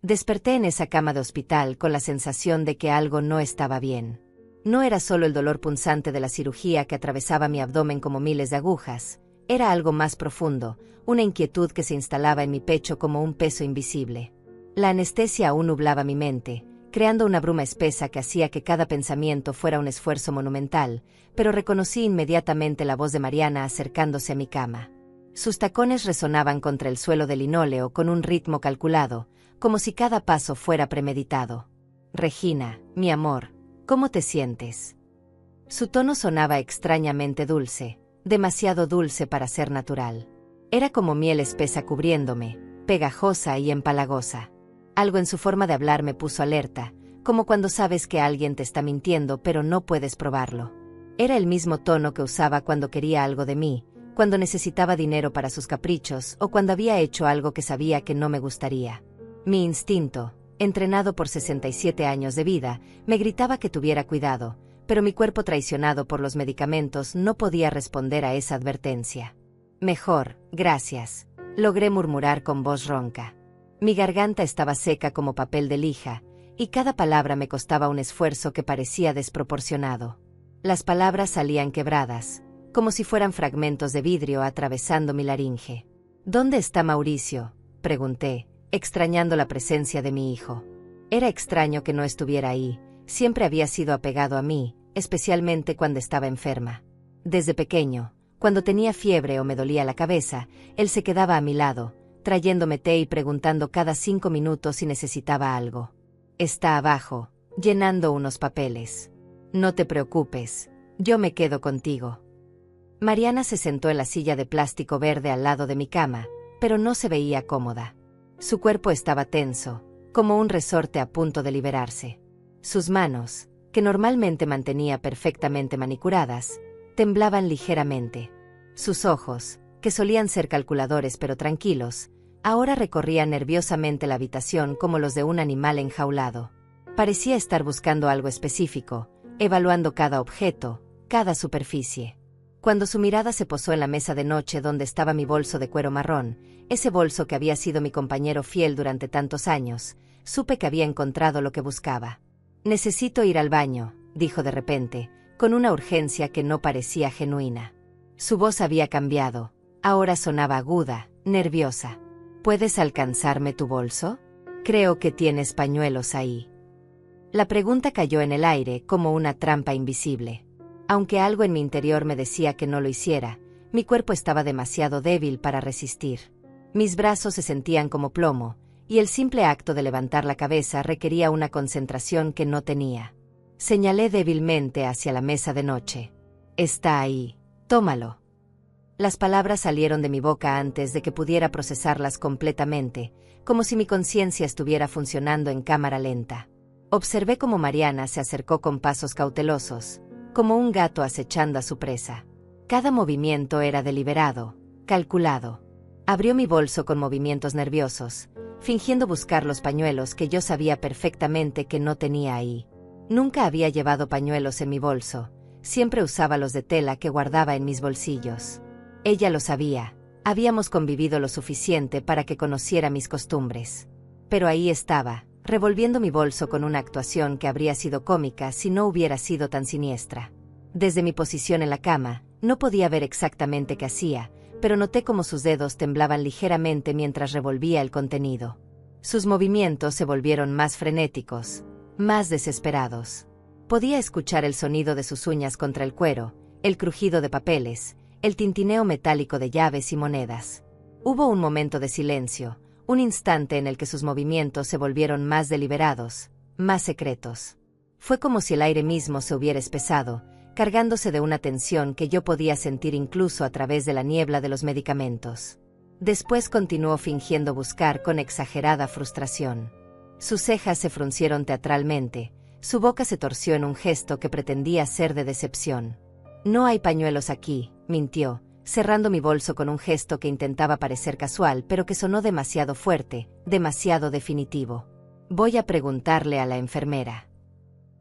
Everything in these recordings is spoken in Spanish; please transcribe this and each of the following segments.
Desperté en esa cama de hospital con la sensación de que algo no estaba bien. No era solo el dolor punzante de la cirugía que atravesaba mi abdomen como miles de agujas, era algo más profundo, una inquietud que se instalaba en mi pecho como un peso invisible. La anestesia aún nublaba mi mente, creando una bruma espesa que hacía que cada pensamiento fuera un esfuerzo monumental, pero reconocí inmediatamente la voz de Mariana acercándose a mi cama. Sus tacones resonaban contra el suelo de linóleo con un ritmo calculado, como si cada paso fuera premeditado. «Regina, mi amor, ¿cómo te sientes?». Su tono sonaba extrañamente dulce, demasiado dulce para ser natural. Era como miel espesa cubriéndome, pegajosa y empalagosa. Algo en su forma de hablar me puso alerta, como cuando sabes que alguien te está mintiendo pero no puedes probarlo. Era el mismo tono que usaba cuando quería algo de mí, cuando necesitaba dinero para sus caprichos o cuando había hecho algo que sabía que no me gustaría. Mi instinto, entrenado por 67 años de vida, me gritaba que tuviera cuidado, pero mi cuerpo traicionado por los medicamentos no podía responder a esa advertencia. «Mejor, gracias», logré murmurar con voz ronca. Mi garganta estaba seca como papel de lija, y cada palabra me costaba un esfuerzo que parecía desproporcionado. Las palabras salían quebradas, como si fueran fragmentos de vidrio atravesando mi laringe. «¿Dónde está Mauricio?», pregunté, extrañando la presencia de mi hijo. Era extraño que no estuviera ahí, siempre había sido apegado a mí, especialmente cuando estaba enferma. Desde pequeño, cuando tenía fiebre o me dolía la cabeza, él se quedaba a mi lado, trayéndome té y preguntando cada 5 minutos si necesitaba algo. «Está abajo, llenando unos papeles. No te preocupes, yo me quedo contigo». Mariana se sentó en la silla de plástico verde al lado de mi cama, pero no se veía cómoda. Su cuerpo estaba tenso, como un resorte a punto de liberarse. Sus manos, que normalmente mantenía perfectamente manicuradas, temblaban ligeramente. Sus ojos, que solían ser calculadores pero tranquilos, ahora recorrían nerviosamente la habitación como los de un animal enjaulado. Parecía estar buscando algo específico, evaluando cada objeto, cada superficie. Cuando su mirada se posó en la mesa de noche donde estaba mi bolso de cuero marrón, ese bolso que había sido mi compañero fiel durante tantos años, supe que había encontrado lo que buscaba. «Necesito ir al baño», dijo de repente, con una urgencia que no parecía genuina. Su voz había cambiado, ahora sonaba aguda, nerviosa. «¿Puedes alcanzarme tu bolso? Creo que tienes pañuelos ahí». La pregunta cayó en el aire como una trampa invisible. Aunque algo en mi interior me decía que no lo hiciera, mi cuerpo estaba demasiado débil para resistir. Mis brazos se sentían como plomo, y el simple acto de levantar la cabeza requería una concentración que no tenía. Señalé débilmente hacia la mesa de noche. «Está ahí, tómalo». Las palabras salieron de mi boca antes de que pudiera procesarlas completamente, como si mi conciencia estuviera funcionando en cámara lenta. Observé cómo Mariana se acercó con pasos cautelosos, como un gato acechando a su presa. Cada movimiento era deliberado, calculado. Abrió mi bolso con movimientos nerviosos, fingiendo buscar los pañuelos que yo sabía perfectamente que no tenía ahí. Nunca había llevado pañuelos en mi bolso, siempre usaba los de tela que guardaba en mis bolsillos. Ella lo sabía, habíamos convivido lo suficiente para que conociera mis costumbres. Pero ahí estaba, revolviendo mi bolso con una actuación que habría sido cómica si no hubiera sido tan siniestra. Desde mi posición en la cama, no podía ver exactamente qué hacía, pero noté cómo sus dedos temblaban ligeramente mientras revolvía el contenido. Sus movimientos se volvieron más frenéticos, más desesperados. Podía escuchar el sonido de sus uñas contra el cuero, el crujido de papeles, el tintineo metálico de llaves y monedas. Hubo un momento de silencio, un instante en el que sus movimientos se volvieron más deliberados, más secretos. Fue como si el aire mismo se hubiera espesado, cargándose de una tensión que yo podía sentir incluso a través de la niebla de los medicamentos. Después continuó fingiendo buscar con exagerada frustración. Sus cejas se fruncieron teatralmente, su boca se torció en un gesto que pretendía ser de decepción. «No hay pañuelos aquí», mintió, cerrando mi bolso con un gesto que intentaba parecer casual pero que sonó demasiado fuerte, demasiado definitivo. «Voy a preguntarle a la enfermera».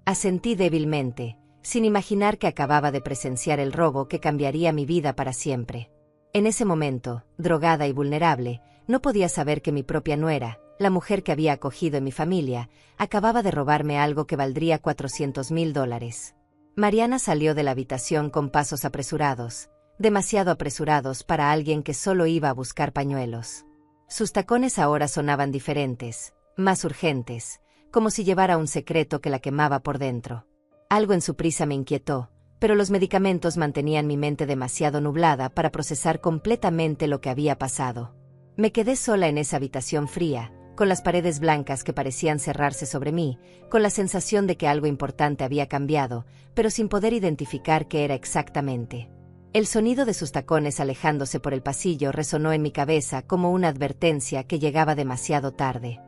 Asentí débilmente, sin imaginar que acababa de presenciar el robo que cambiaría mi vida para siempre. En ese momento, drogada y vulnerable, no podía saber que mi propia nuera, la mujer que había acogido en mi familia, acababa de robarme algo que valdría $400,000. Mariana salió de la habitación con pasos apresurados, demasiado apresurados para alguien que solo iba a buscar pañuelos. Sus tacones ahora sonaban diferentes, más urgentes, como si llevara un secreto que la quemaba por dentro. Algo en su prisa me inquietó, pero los medicamentos mantenían mi mente demasiado nublada para procesar completamente lo que había pasado. Me quedé sola en esa habitación fría, con las paredes blancas que parecían cerrarse sobre mí, con la sensación de que algo importante había cambiado, pero sin poder identificar qué era exactamente. El sonido de sus tacones alejándose por el pasillo resonó en mi cabeza como una advertencia que llegaba demasiado tarde.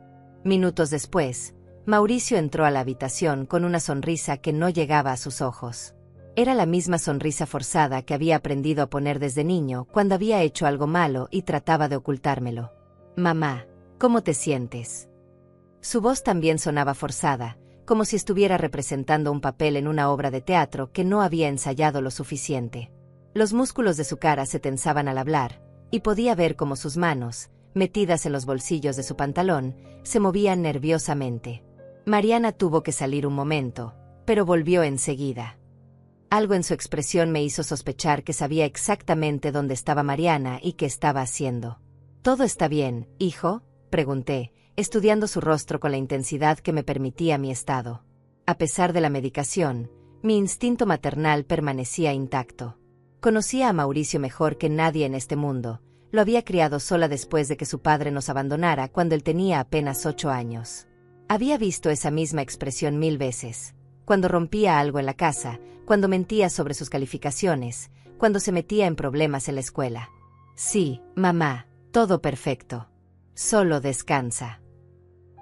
Minutos después, Mauricio entró a la habitación con una sonrisa que no llegaba a sus ojos. Era la misma sonrisa forzada que había aprendido a poner desde niño cuando había hecho algo malo y trataba de ocultármelo. «Mamá, ¿cómo te sientes?». Su voz también sonaba forzada, como si estuviera representando un papel en una obra de teatro que no había ensayado lo suficiente. Los músculos de su cara se tensaban al hablar, y podía ver cómo sus manos, metidas en los bolsillos de su pantalón, se movían nerviosamente. Mariana tuvo que salir un momento, pero volvió enseguida. Algo en su expresión me hizo sospechar que sabía exactamente dónde estaba Mariana y qué estaba haciendo. «¿Todo está bien, hijo?», pregunté, estudiando su rostro con la intensidad que me permitía mi estado. A pesar de la medicación, mi instinto maternal permanecía intacto. Conocía a Mauricio mejor que nadie en este mundo. Lo había criado sola después de que su padre nos abandonara cuando él tenía apenas 8 años. Había visto esa misma expresión 1000 veces. Cuando rompía algo en la casa, cuando mentía sobre sus calificaciones, cuando se metía en problemas en la escuela. «Sí, mamá, todo perfecto. Solo descansa».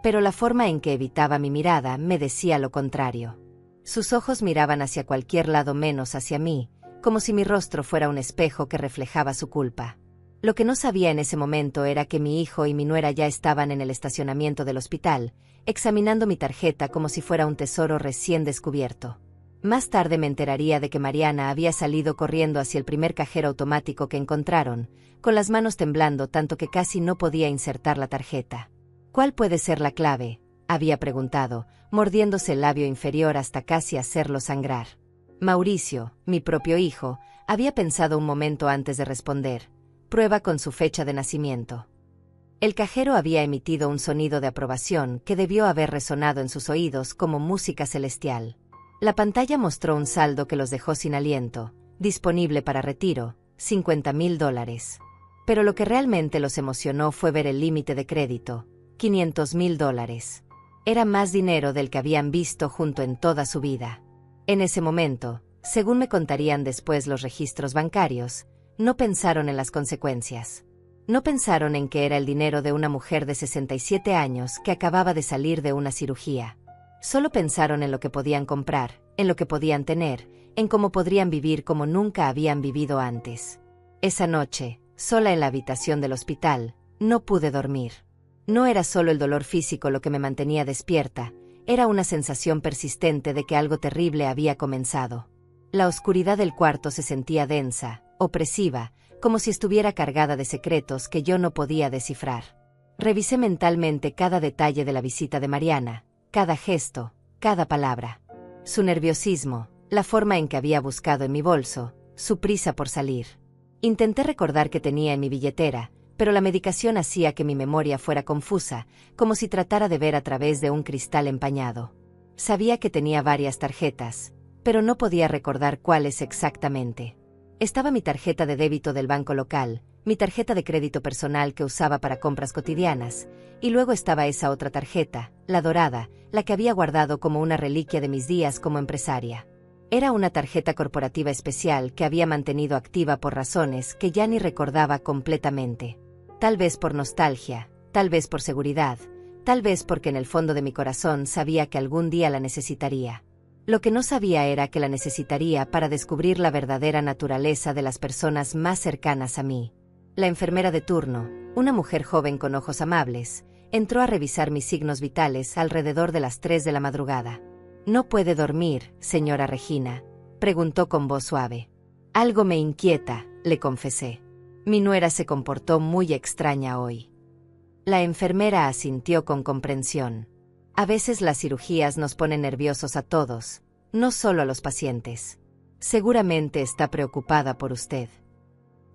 Pero la forma en que evitaba mi mirada me decía lo contrario. Sus ojos miraban hacia cualquier lado menos hacia mí, como si mi rostro fuera un espejo que reflejaba su culpa. Lo que no sabía en ese momento era que mi hijo y mi nuera ya estaban en el estacionamiento del hospital, examinando mi tarjeta como si fuera un tesoro recién descubierto. Más tarde me enteraría de que Mariana había salido corriendo hacia el primer cajero automático que encontraron, con las manos temblando tanto que casi no podía insertar la tarjeta. «¿Cuál puede ser la clave?», había preguntado, mordiéndose el labio inferior hasta casi hacerlo sangrar. Mauricio, mi propio hijo, había pensado un momento antes de responder. «Prueba con su fecha de nacimiento». El cajero había emitido un sonido de aprobación que debió haber resonado en sus oídos como música celestial. La pantalla mostró un saldo que los dejó sin aliento, disponible para retiro, $50,000. Pero lo que realmente los emocionó fue ver el límite de crédito, $500,000. Era más dinero del que habían visto junto en toda su vida. En ese momento, según me contarían después los registros bancarios, no pensaron en las consecuencias. No pensaron en que era el dinero de una mujer de 67 años que acababa de salir de una cirugía. Solo pensaron en lo que podían comprar, en lo que podían tener, en cómo podrían vivir como nunca habían vivido antes. Esa noche, sola en la habitación del hospital, no pude dormir. No era solo el dolor físico lo que me mantenía despierta, era una sensación persistente de que algo terrible había comenzado. La oscuridad del cuarto se sentía densa, opresiva, como si estuviera cargada de secretos que yo no podía descifrar. Revisé mentalmente cada detalle de la visita de Mariana, cada gesto, cada palabra. Su nerviosismo, la forma en que había buscado en mi bolso, su prisa por salir. Intenté recordar qué tenía en mi billetera, pero la medicación hacía que mi memoria fuera confusa, como si tratara de ver a través de un cristal empañado. Sabía que tenía varias tarjetas, pero no podía recordar cuáles exactamente. Estaba mi tarjeta de débito del banco local, mi tarjeta de crédito personal que usaba para compras cotidianas, y luego estaba esa otra tarjeta, la dorada, la que había guardado como una reliquia de mis días como empresaria. Era una tarjeta corporativa especial que había mantenido activa por razones que ya ni recordaba completamente. Tal vez por nostalgia, tal vez por seguridad, tal vez porque en el fondo de mi corazón sabía que algún día la necesitaría. Lo que no sabía era que la necesitaría para descubrir la verdadera naturaleza de las personas más cercanas a mí. La enfermera de turno, una mujer joven con ojos amables, entró a revisar mis signos vitales alrededor de las 3 de la madrugada. «¿No puede dormir, señora Regina?», preguntó con voz suave. «Algo me inquieta», le confesé. Mi nuera se comportó muy extraña hoy. La enfermera asintió con comprensión. A veces las cirugías nos ponen nerviosos a todos, no solo a los pacientes. Seguramente está preocupada por usted.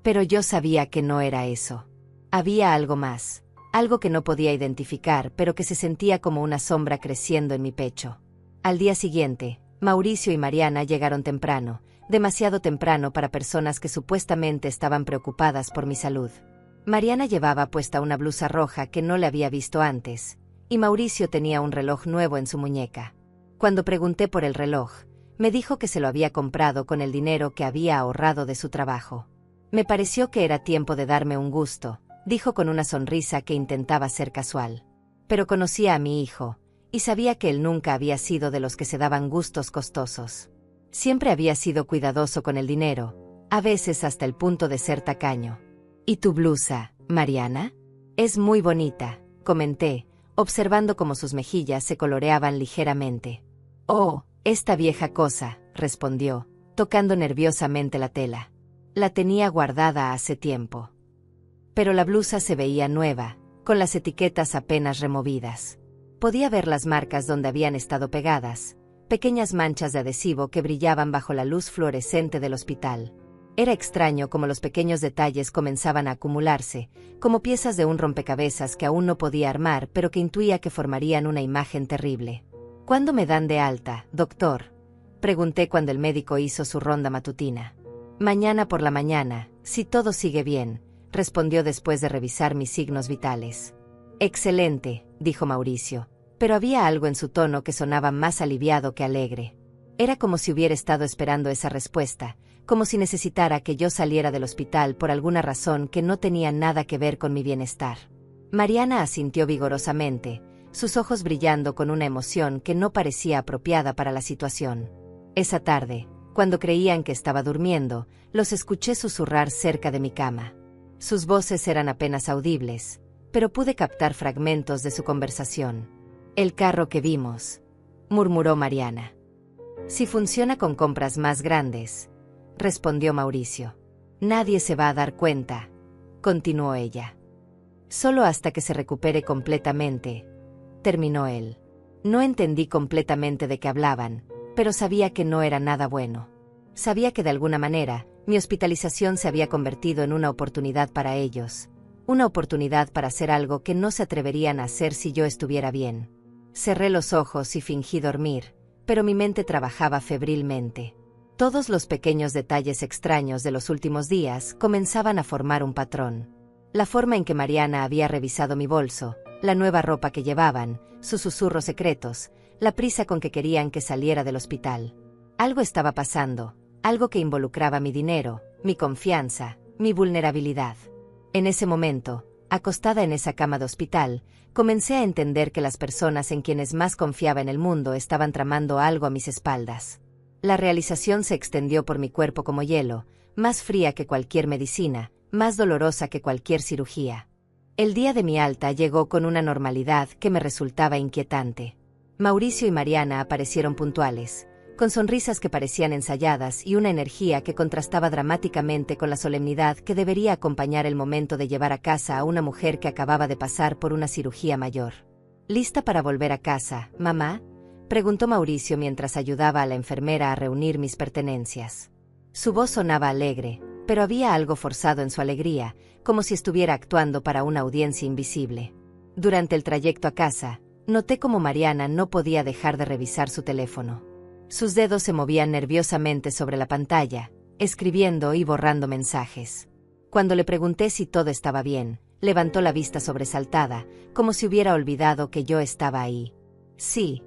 Pero yo sabía que no era eso. Había algo más, algo que no podía identificar, pero que se sentía como una sombra creciendo en mi pecho. Al día siguiente, Mauricio y Mariana llegaron temprano, demasiado temprano para personas que supuestamente estaban preocupadas por mi salud. Mariana llevaba puesta una blusa roja que no le había visto antes, y Mauricio tenía un reloj nuevo en su muñeca. Cuando pregunté por el reloj, me dijo que se lo había comprado con el dinero que había ahorrado de su trabajo. Me pareció que era tiempo de darme un gusto, dijo con una sonrisa que intentaba ser casual. Pero conocía a mi hijo, y sabía que él nunca había sido de los que se daban gustos costosos. Siempre había sido cuidadoso con el dinero, a veces hasta el punto de ser tacaño. ¿Y tu blusa, Mariana? Es muy bonita, comenté, observando cómo sus mejillas se coloreaban ligeramente. Oh, esta vieja cosa, respondió, tocando nerviosamente la tela. La tenía guardada hace tiempo. Pero la blusa se veía nueva, con las etiquetas apenas removidas. Podía ver las marcas donde habían estado pegadas, pequeñas manchas de adhesivo que brillaban bajo la luz fluorescente del hospital. Era extraño cómo los pequeños detalles comenzaban a acumularse, como piezas de un rompecabezas que aún no podía armar, pero que intuía que formarían una imagen terrible. ¿Cuándo me dan de alta, doctor?, pregunté cuando el médico hizo su ronda matutina. Mañana por la mañana, si todo sigue bien, respondió después de revisar mis signos vitales. Excelente, dijo Mauricio, pero había algo en su tono que sonaba más aliviado que alegre. Era como si hubiera estado esperando esa respuesta, como si necesitara que yo saliera del hospital por alguna razón que no tenía nada que ver con mi bienestar. Mariana asintió vigorosamente, sus ojos brillando con una emoción que no parecía apropiada para la situación. Esa tarde, cuando creían que estaba durmiendo, los escuché susurrar cerca de mi cama. Sus voces eran apenas audibles, pero pude captar fragmentos de su conversación. «El carro que vimos», murmuró Mariana. «Si funciona con compras más grandes», respondió Mauricio. «Nadie se va a dar cuenta», continuó ella. «Solo hasta que se recupere completamente», terminó él. No entendí completamente de qué hablaban, pero sabía que no era nada bueno. Sabía que de alguna manera, mi hospitalización se había convertido en una oportunidad para ellos. Una oportunidad para hacer algo que no se atreverían a hacer si yo estuviera bien. Cerré los ojos y fingí dormir, pero mi mente trabajaba febrilmente. Todos los pequeños detalles extraños de los últimos días comenzaban a formar un patrón. La forma en que Mariana había revisado mi bolso, la nueva ropa que llevaban, sus susurros secretos, la prisa con que querían que saliera del hospital. Algo estaba pasando, algo que involucraba mi dinero, mi confianza, mi vulnerabilidad. En ese momento, acostada en esa cama de hospital, comencé a entender que las personas en quienes más confiaba en el mundo estaban tramando algo a mis espaldas. La realización se extendió por mi cuerpo como hielo, más fría que cualquier medicina, más dolorosa que cualquier cirugía. El día de mi alta llegó con una normalidad que me resultaba inquietante. Mauricio y Mariana aparecieron puntuales, con sonrisas que parecían ensayadas y una energía que contrastaba dramáticamente con la solemnidad que debería acompañar el momento de llevar a casa a una mujer que acababa de pasar por una cirugía mayor. ¿Lista para volver a casa, mamá?, preguntó Mauricio mientras ayudaba a la enfermera a reunir mis pertenencias. Su voz sonaba alegre, pero había algo forzado en su alegría, como si estuviera actuando para una audiencia invisible. Durante el trayecto a casa, noté cómo Mariana no podía dejar de revisar su teléfono. Sus dedos se movían nerviosamente sobre la pantalla, escribiendo y borrando mensajes. Cuando le pregunté si todo estaba bien, levantó la vista sobresaltada, como si hubiera olvidado que yo estaba ahí. Sí,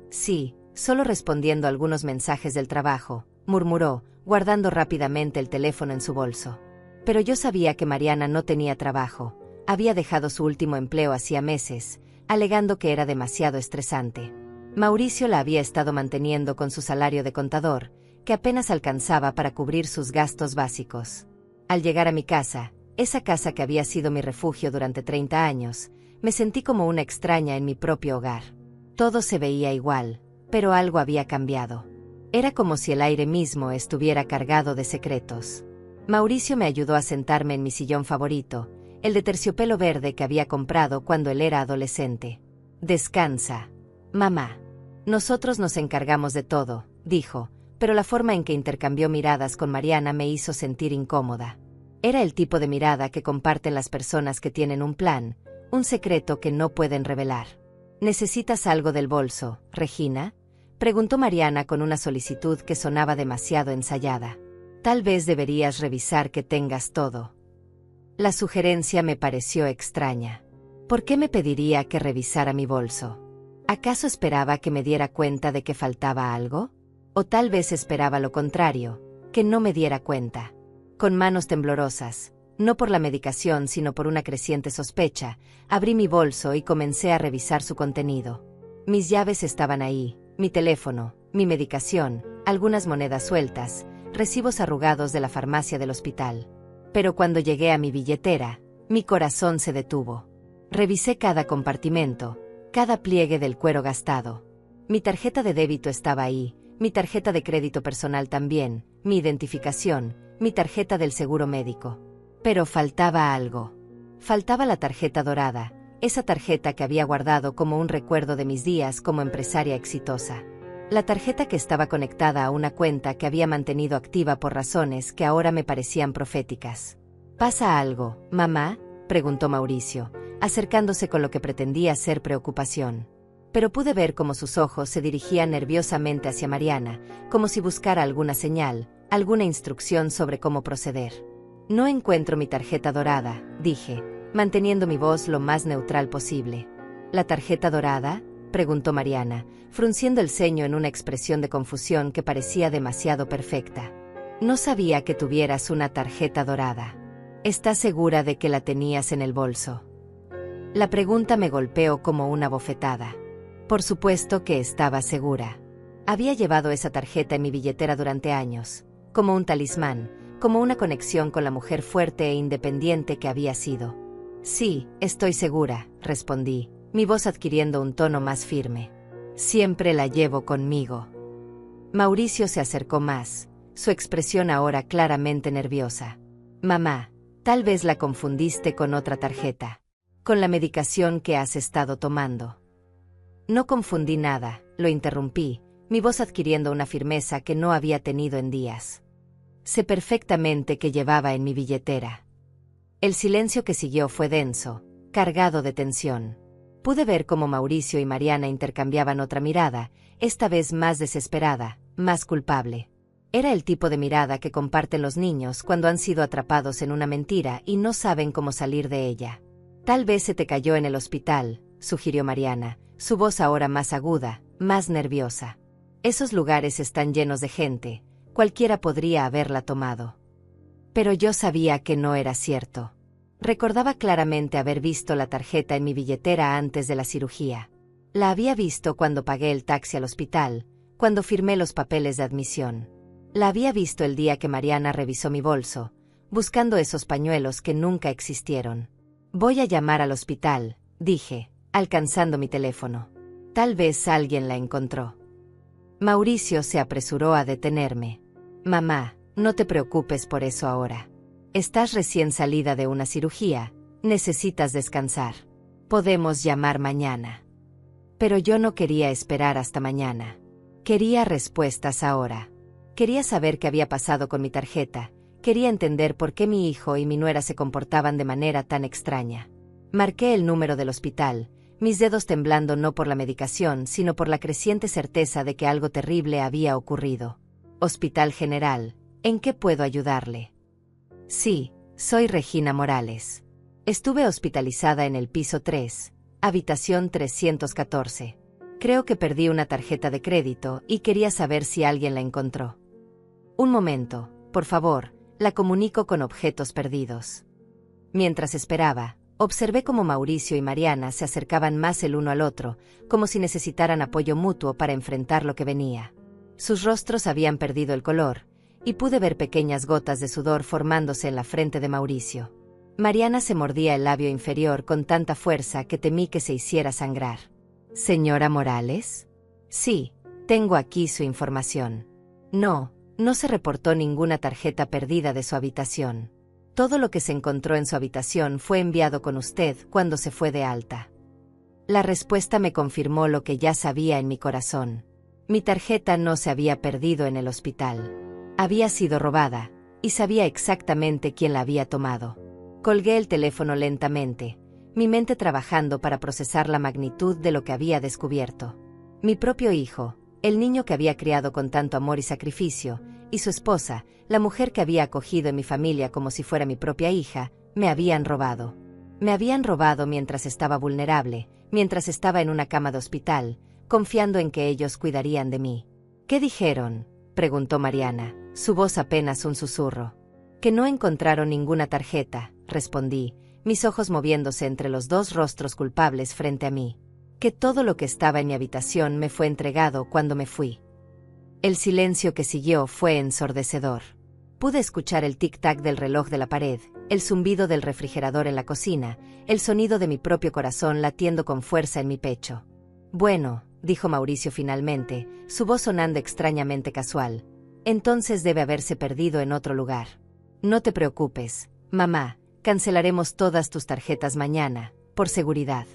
solo respondiendo a algunos mensajes del trabajo, murmuró, guardando rápidamente el teléfono en su bolso. Pero yo sabía que Mariana no tenía trabajo, había dejado su último empleo hacía meses, alegando que era demasiado estresante. Mauricio la había estado manteniendo con su salario de contador, que apenas alcanzaba para cubrir sus gastos básicos. Al llegar a mi casa, esa casa que había sido mi refugio durante 30 años, me sentí como una extraña en mi propio hogar. Todo se veía igual, pero algo había cambiado. Era como si el aire mismo estuviera cargado de secretos. Mauricio me ayudó a sentarme en mi sillón favorito, el de terciopelo verde que había comprado cuando él era adolescente. Descansa, mamá. Nosotros nos encargamos de todo, dijo, pero la forma en que intercambió miradas con Mariana me hizo sentir incómoda. Era el tipo de mirada que comparten las personas que tienen un plan, un secreto que no pueden revelar. ¿Necesitas algo del bolso, Regina?, preguntó Mariana con una solicitud que sonaba demasiado ensayada. Tal vez deberías revisar que tengas todo. La sugerencia me pareció extraña. ¿Por qué me pediría que revisara mi bolso? ¿Acaso esperaba que me diera cuenta de que faltaba algo? O tal vez esperaba lo contrario, que no me diera cuenta. Con manos temblorosas, no por la medicación sino por una creciente sospecha, abrí mi bolso y comencé a revisar su contenido. Mis llaves estaban ahí, mi teléfono, mi medicación, algunas monedas sueltas, recibos arrugados de la farmacia del hospital. Pero cuando llegué a mi billetera, mi corazón se detuvo. Revisé cada compartimento, cada pliegue del cuero gastado. Mi tarjeta de débito estaba ahí, mi tarjeta de crédito personal también, mi identificación, mi tarjeta del seguro médico. Pero faltaba algo. Faltaba la tarjeta dorada, esa tarjeta que había guardado como un recuerdo de mis días como empresaria exitosa. La tarjeta que estaba conectada a una cuenta que había mantenido activa por razones que ahora me parecían proféticas. ¿Pasa algo, mamá?, preguntó Mauricio, acercándose con lo que pretendía ser preocupación. Pero pude ver cómo sus ojos se dirigían nerviosamente hacia Mariana, como si buscara alguna señal, alguna instrucción sobre cómo proceder. No encuentro mi tarjeta dorada, dije, manteniendo mi voz lo más neutral posible. ¿La tarjeta dorada?, preguntó Mariana, frunciendo el ceño en una expresión de confusión que parecía demasiado perfecta. No sabía que tuvieras una tarjeta dorada. ¿Estás segura de que la tenías en el bolso? La pregunta me golpeó como una bofetada. Por supuesto que estaba segura. Había llevado esa tarjeta en mi billetera durante años, como un talismán, como una conexión con la mujer fuerte e independiente que había sido. Sí, estoy segura, respondí, mi voz adquiriendo un tono más firme. Siempre la llevo conmigo. Mauricio se acercó más, su expresión ahora claramente nerviosa. Mamá, tal vez la confundiste con otra tarjeta. Con la medicación que has estado tomando. No confundí nada, lo interrumpí, mi voz adquiriendo una firmeza que no había tenido en días. Sé perfectamente qué llevaba en mi billetera. El silencio que siguió fue denso, cargado de tensión. Pude ver cómo Mauricio y Mariana intercambiaban otra mirada, esta vez más desesperada, más culpable. Era el tipo de mirada que comparten los niños cuando han sido atrapados en una mentira y no saben cómo salir de ella. Tal vez se te cayó en el hospital, sugirió Mariana, su voz ahora más aguda, más nerviosa. Esos lugares están llenos de gente, cualquiera podría haberla tomado. Pero yo sabía que no era cierto. Recordaba claramente haber visto la tarjeta en mi billetera antes de la cirugía. La había visto cuando pagué el taxi al hospital, cuando firmé los papeles de admisión. La había visto el día que Mariana revisó mi bolso, buscando esos pañuelos que nunca existieron. Voy a llamar al hospital, dije, alcanzando mi teléfono. Tal vez alguien la encontró. Mauricio se apresuró a detenerme. Mamá, no te preocupes por eso ahora. Estás recién salida de una cirugía, necesitas descansar. Podemos llamar mañana. Pero yo no quería esperar hasta mañana. Quería respuestas ahora. Quería saber qué había pasado con mi tarjeta. Quería entender por qué mi hijo y mi nuera se comportaban de manera tan extraña. Marqué el número del hospital, mis dedos temblando no por la medicación, sino por la creciente certeza de que algo terrible había ocurrido. Hospital General, ¿en qué puedo ayudarle? Sí, soy Regina Morales. Estuve hospitalizada en el piso 3, habitación 314. Creo que perdí una tarjeta de crédito y quería saber si alguien la encontró. Un momento, por favor. La comunico con objetos perdidos. Mientras esperaba, observé cómo Mauricio y Mariana se acercaban más el uno al otro, como si necesitaran apoyo mutuo para enfrentar lo que venía. Sus rostros habían perdido el color, y pude ver pequeñas gotas de sudor formándose en la frente de Mauricio. Mariana se mordía el labio inferior con tanta fuerza que temí que se hiciera sangrar. ¿Señora Morales? Sí, tengo aquí su información. No se reportó ninguna tarjeta perdida de su habitación. Todo lo que se encontró en su habitación fue enviado con usted cuando se fue de alta. La respuesta me confirmó lo que ya sabía en mi corazón. Mi tarjeta no se había perdido en el hospital. Había sido robada, y sabía exactamente quién la había tomado. Colgué el teléfono lentamente, mi mente trabajando para procesar la magnitud de lo que había descubierto. Mi propio hijo, el niño que había criado con tanto amor y sacrificio, y su esposa, la mujer que había acogido en mi familia como si fuera mi propia hija, me habían robado. Me habían robado mientras estaba vulnerable, mientras estaba en una cama de hospital, confiando en que ellos cuidarían de mí. ¿Qué dijeron?, preguntó Mariana, su voz apenas un susurro. Que no encontraron ninguna tarjeta, respondí, mis ojos moviéndose entre los dos rostros culpables frente a mí. Que todo lo que estaba en mi habitación me fue entregado cuando me fui. El silencio que siguió fue ensordecedor. Pude escuchar el tic-tac del reloj de la pared, el zumbido del refrigerador en la cocina, el sonido de mi propio corazón latiendo con fuerza en mi pecho. Bueno, dijo Mauricio finalmente, su voz sonando extrañamente casual. Entonces debe haberse perdido en otro lugar. No te preocupes, mamá, cancelaremos todas tus tarjetas mañana, por seguridad.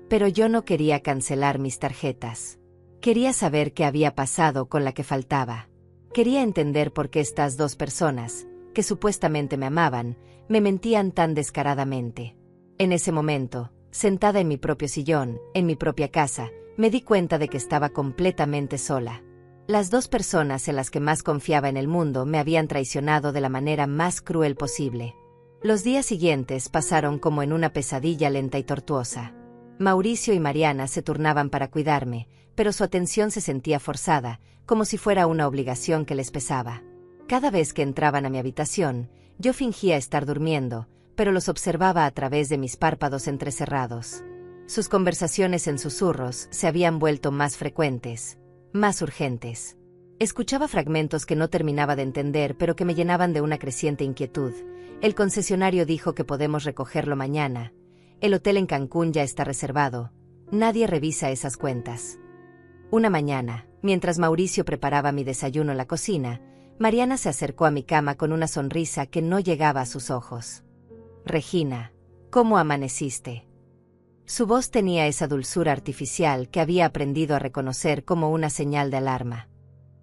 Pero yo no quería cancelar mis tarjetas. Quería saber qué había pasado con la que faltaba. Quería entender por qué estas dos personas, que supuestamente me amaban, me mentían tan descaradamente. En ese momento, sentada en mi propio sillón, en mi propia casa, me di cuenta de que estaba completamente sola. Las dos personas en las que más confiaba en el mundo me habían traicionado de la manera más cruel posible. Los días siguientes pasaron como en una pesadilla lenta y tortuosa. Mauricio y Mariana se turnaban para cuidarme, pero su atención se sentía forzada, como si fuera una obligación que les pesaba. Cada vez que entraban a mi habitación, yo fingía estar durmiendo, pero los observaba a través de mis párpados entrecerrados. Sus conversaciones en susurros se habían vuelto más frecuentes, más urgentes. Escuchaba fragmentos que no terminaba de entender, pero que me llenaban de una creciente inquietud. El concesionario dijo que podemos recogerlo mañana. El hotel en Cancún ya está reservado. Nadie revisa esas cuentas. Una mañana, mientras Mauricio preparaba mi desayuno en la cocina, Mariana se acercó a mi cama con una sonrisa que no llegaba a sus ojos. Regina, ¿cómo amaneciste? Su voz tenía esa dulzura artificial que había aprendido a reconocer como una señal de alarma.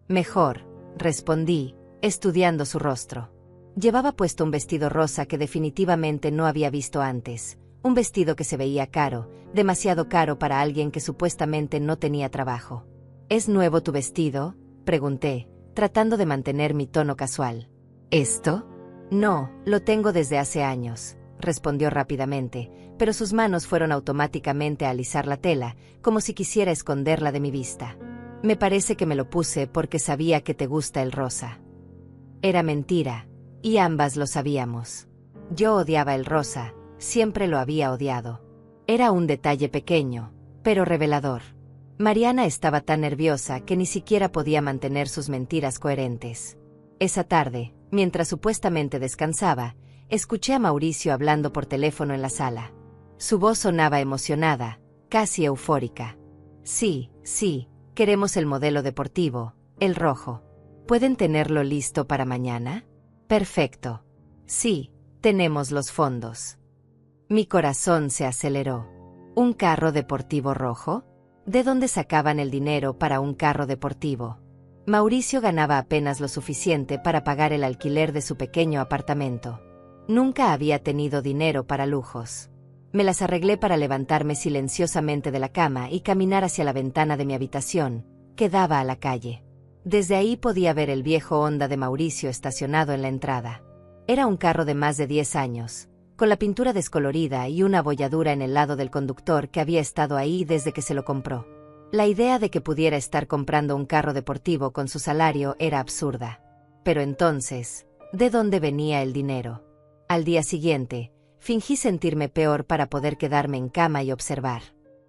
Mejor, respondí, estudiando su rostro. Llevaba puesto un vestido rosa que definitivamente no había visto antes. Un vestido que se veía caro, demasiado caro para alguien que supuestamente no tenía trabajo. ¿Es nuevo tu vestido?, pregunté, tratando de mantener mi tono casual. ¿Esto? No, lo tengo desde hace años, respondió rápidamente, pero sus manos fueron automáticamente a alisar la tela, como si quisiera esconderla de mi vista. Me parece que me lo puse porque sabía que te gusta el rosa. Era mentira, y ambas lo sabíamos. Yo odiaba el rosa. Siempre lo había odiado. Era un detalle pequeño, pero revelador. Mariana estaba tan nerviosa que ni siquiera podía mantener sus mentiras coherentes. Esa tarde, mientras supuestamente descansaba, escuché a Mauricio hablando por teléfono en la sala. Su voz sonaba emocionada, casi eufórica. Sí, queremos el modelo deportivo, el rojo. ¿Pueden tenerlo listo para mañana? Perfecto. Sí, tenemos los fondos. Mi corazón se aceleró. ¿Un carro deportivo rojo? ¿De dónde sacaban el dinero para un carro deportivo? Mauricio ganaba apenas lo suficiente para pagar el alquiler de su pequeño apartamento. Nunca había tenido dinero para lujos. Me las arreglé para levantarme silenciosamente de la cama y caminar hacia la ventana de mi habitación, que daba a la calle. Desde ahí podía ver el viejo Honda de Mauricio estacionado en la entrada. Era un carro de más de 10 años. Con la pintura descolorida y una abolladura en el lado del conductor que había estado ahí desde que se lo compró. La idea de que pudiera estar comprando un carro deportivo con su salario era absurda. Pero entonces, ¿de dónde venía el dinero? Al día siguiente, fingí sentirme peor para poder quedarme en cama y observar.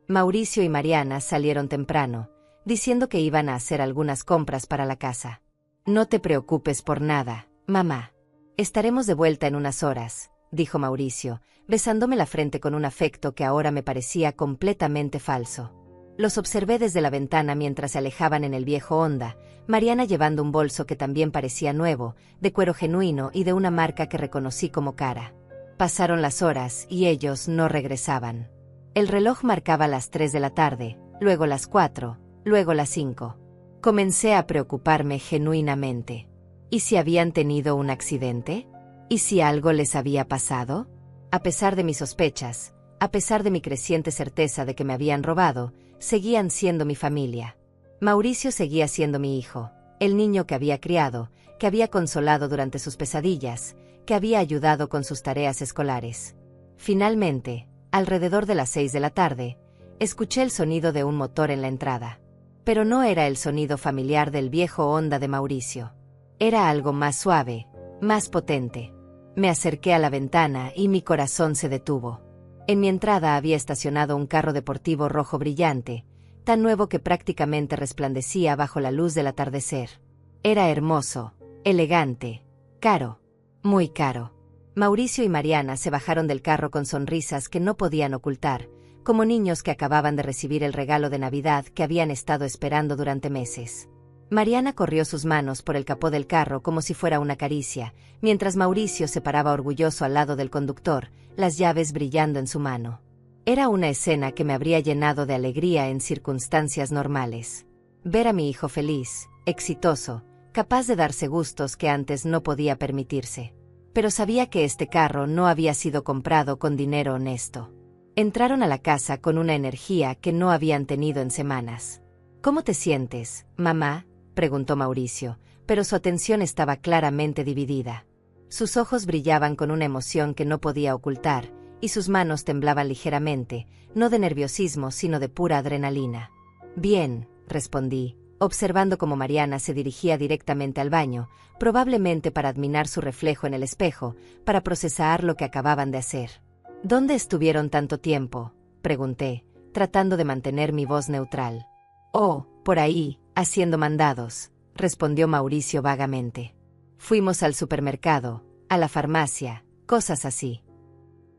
Mauricio y Mariana salieron temprano, diciendo que iban a hacer algunas compras para la casa. No te preocupes por nada, mamá. Estaremos de vuelta en unas horas, dijo Mauricio, besándome la frente con un afecto que ahora me parecía completamente falso. Los observé desde la ventana mientras se alejaban en el viejo Honda, Mariana llevando un bolso que también parecía nuevo, de cuero genuino y de una marca que reconocí como cara. Pasaron las horas y ellos no regresaban. El reloj marcaba las 3 de la tarde, luego las 4, luego las 5. Comencé a preocuparme genuinamente. ¿Y si habían tenido un accidente? ¿Y si algo les había pasado? A pesar de mis sospechas, a pesar de mi creciente certeza de que me habían robado, seguían siendo mi familia. Mauricio seguía siendo mi hijo, el niño que había criado, que había consolado durante sus pesadillas, que había ayudado con sus tareas escolares. Finalmente, alrededor de las 6 de la tarde, escuché el sonido de un motor en la entrada. Pero no era el sonido familiar del viejo Honda de Mauricio. Era algo más suave, más potente. Me acerqué a la ventana y mi corazón se detuvo. En mi entrada había estacionado un carro deportivo rojo brillante, tan nuevo que prácticamente resplandecía bajo la luz del atardecer. Era hermoso, elegante, caro, muy caro. Mauricio y Mariana se bajaron del carro con sonrisas que no podían ocultar, como niños que acababan de recibir el regalo de Navidad que habían estado esperando durante meses. Mariana corrió sus manos por el capó del carro como si fuera una caricia, mientras Mauricio se paraba orgulloso al lado del conductor, las llaves brillando en su mano. Era una escena que me habría llenado de alegría en circunstancias normales. Ver a mi hijo feliz, exitoso, capaz de darse gustos que antes no podía permitirse. Pero sabía que este carro no había sido comprado con dinero honesto. Entraron a la casa con una energía que no habían tenido en semanas. ¿Cómo te sientes, mamá?, preguntó Mauricio, pero su atención estaba claramente dividida. Sus ojos brillaban con una emoción que no podía ocultar, y sus manos temblaban ligeramente, no de nerviosismo sino de pura adrenalina. Bien, respondí, observando cómo Mariana se dirigía directamente al baño, probablemente para admirar su reflejo en el espejo, para procesar lo que acababan de hacer. ¿Dónde estuvieron tanto tiempo?, pregunté, tratando de mantener mi voz neutral. Oh, por ahí, haciendo mandados, respondió Mauricio vagamente. Fuimos al supermercado, a la farmacia, cosas así.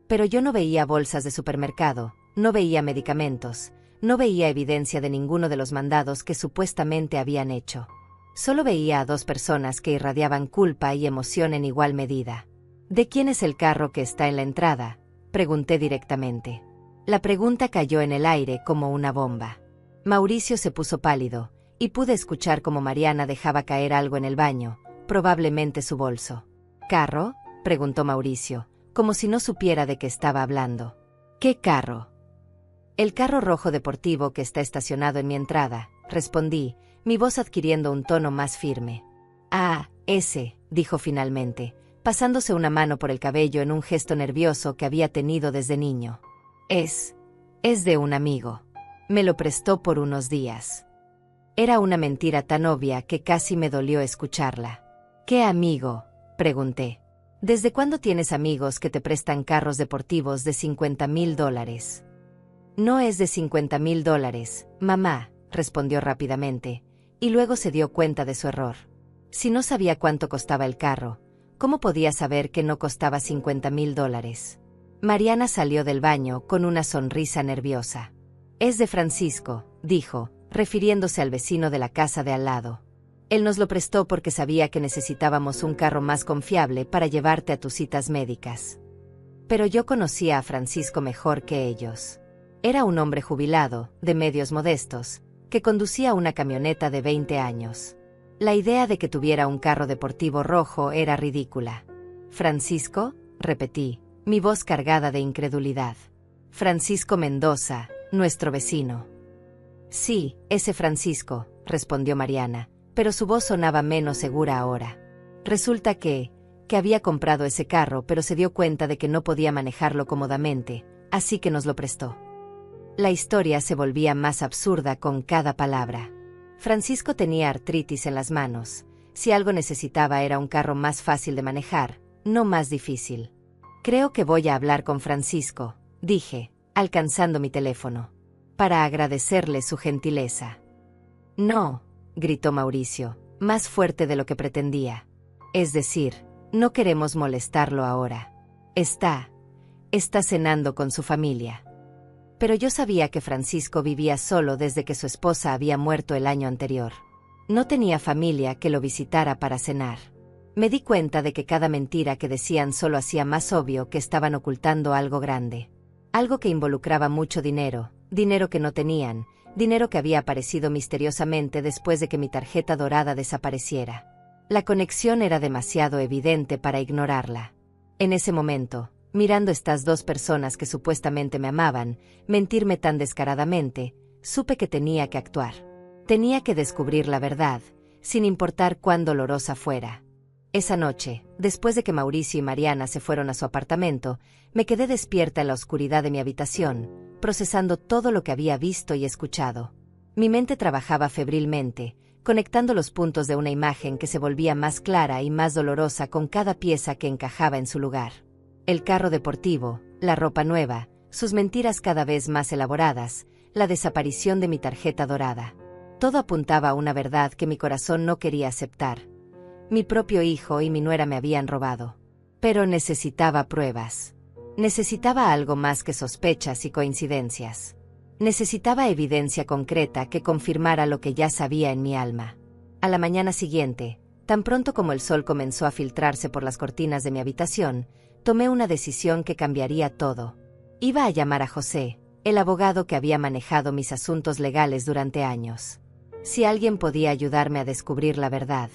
Pero yo no veía bolsas de supermercado, no veía medicamentos, no veía evidencia de ninguno de los mandados que supuestamente habían hecho. Solo veía a dos personas que irradiaban culpa y emoción en igual medida. ¿De quién es el carro que está en la entrada?, pregunté directamente. La pregunta cayó en el aire como una bomba. Mauricio se puso pálido, y pude escuchar cómo Mariana dejaba caer algo en el baño, probablemente su bolso. ¿Carro?, preguntó Mauricio, como si no supiera de qué estaba hablando. ¿Qué carro? El carro rojo deportivo que está estacionado en mi entrada, respondí, mi voz adquiriendo un tono más firme. Ah, ese, dijo finalmente, pasándose una mano por el cabello en un gesto nervioso que había tenido desde niño. Es de un amigo. Me lo prestó por unos días. Era una mentira tan obvia que casi me dolió escucharla. ¿Qué amigo?, pregunté. ¿Desde cuándo tienes amigos que te prestan carros deportivos de $50,000? No es de $50,000, mamá, respondió rápidamente, y luego se dio cuenta de su error. Si no sabía cuánto costaba el carro, ¿cómo podía saber que no costaba $50,000? Mariana salió del baño con una sonrisa nerviosa. Es de Francisco, dijo, refiriéndose al vecino de la casa de al lado. Él nos lo prestó porque sabía que necesitábamos un carro más confiable para llevarte a tus citas médicas. Pero yo conocía a Francisco mejor que ellos. Era un hombre jubilado, de medios modestos, que conducía una camioneta de 20 años. La idea de que tuviera un carro deportivo rojo era ridícula. ¿Francisco?, repetí, mi voz cargada de incredulidad. Francisco Mendoza, nuestro vecino. Sí, ese Francisco, respondió Mariana, pero su voz sonaba menos segura ahora. Resulta que había comprado ese carro, pero se dio cuenta de que no podía manejarlo cómodamente, así que nos lo prestó. La historia se volvía más absurda con cada palabra. Francisco tenía artritis en las manos. Si algo necesitaba era un carro más fácil de manejar, no más difícil. Creo que voy a hablar con Francisco, dije, alcanzando mi teléfono, para agradecerle su gentileza. No, gritó Mauricio, más fuerte de lo que pretendía. Es decir, no queremos molestarlo ahora. Está cenando con su familia. Pero yo sabía que Francisco vivía solo desde que su esposa había muerto el año anterior. No tenía familia que lo visitara para cenar. Me di cuenta de que cada mentira que decían solo hacía más obvio que estaban ocultando algo grande. Algo que involucraba mucho dinero, dinero que no tenían, dinero que había aparecido misteriosamente después de que mi tarjeta dorada desapareciera. La conexión era demasiado evidente para ignorarla. En ese momento, mirando estas dos personas que supuestamente me amaban, mentirme tan descaradamente, supe que tenía que actuar. Tenía que descubrir la verdad, sin importar cuán dolorosa fuera. Esa noche, después de que Mauricio y Mariana se fueron a su apartamento, me quedé despierta en la oscuridad de mi habitación, procesando todo lo que había visto y escuchado. Mi mente trabajaba febrilmente, conectando los puntos de una imagen que se volvía más clara y más dolorosa con cada pieza que encajaba en su lugar. El carro deportivo, la ropa nueva, sus mentiras cada vez más elaboradas, la desaparición de mi tarjeta dorada. Todo apuntaba a una verdad que mi corazón no quería aceptar. Mi propio hijo y mi nuera me habían robado. Pero necesitaba pruebas. Necesitaba algo más que sospechas y coincidencias. Necesitaba evidencia concreta que confirmara lo que ya sabía en mi alma. A la mañana siguiente, tan pronto como el sol comenzó a filtrarse por las cortinas de mi habitación, tomé una decisión que cambiaría todo. Iba a llamar a José, el abogado que había manejado mis asuntos legales durante años. Si alguien podía ayudarme a descubrir la verdad,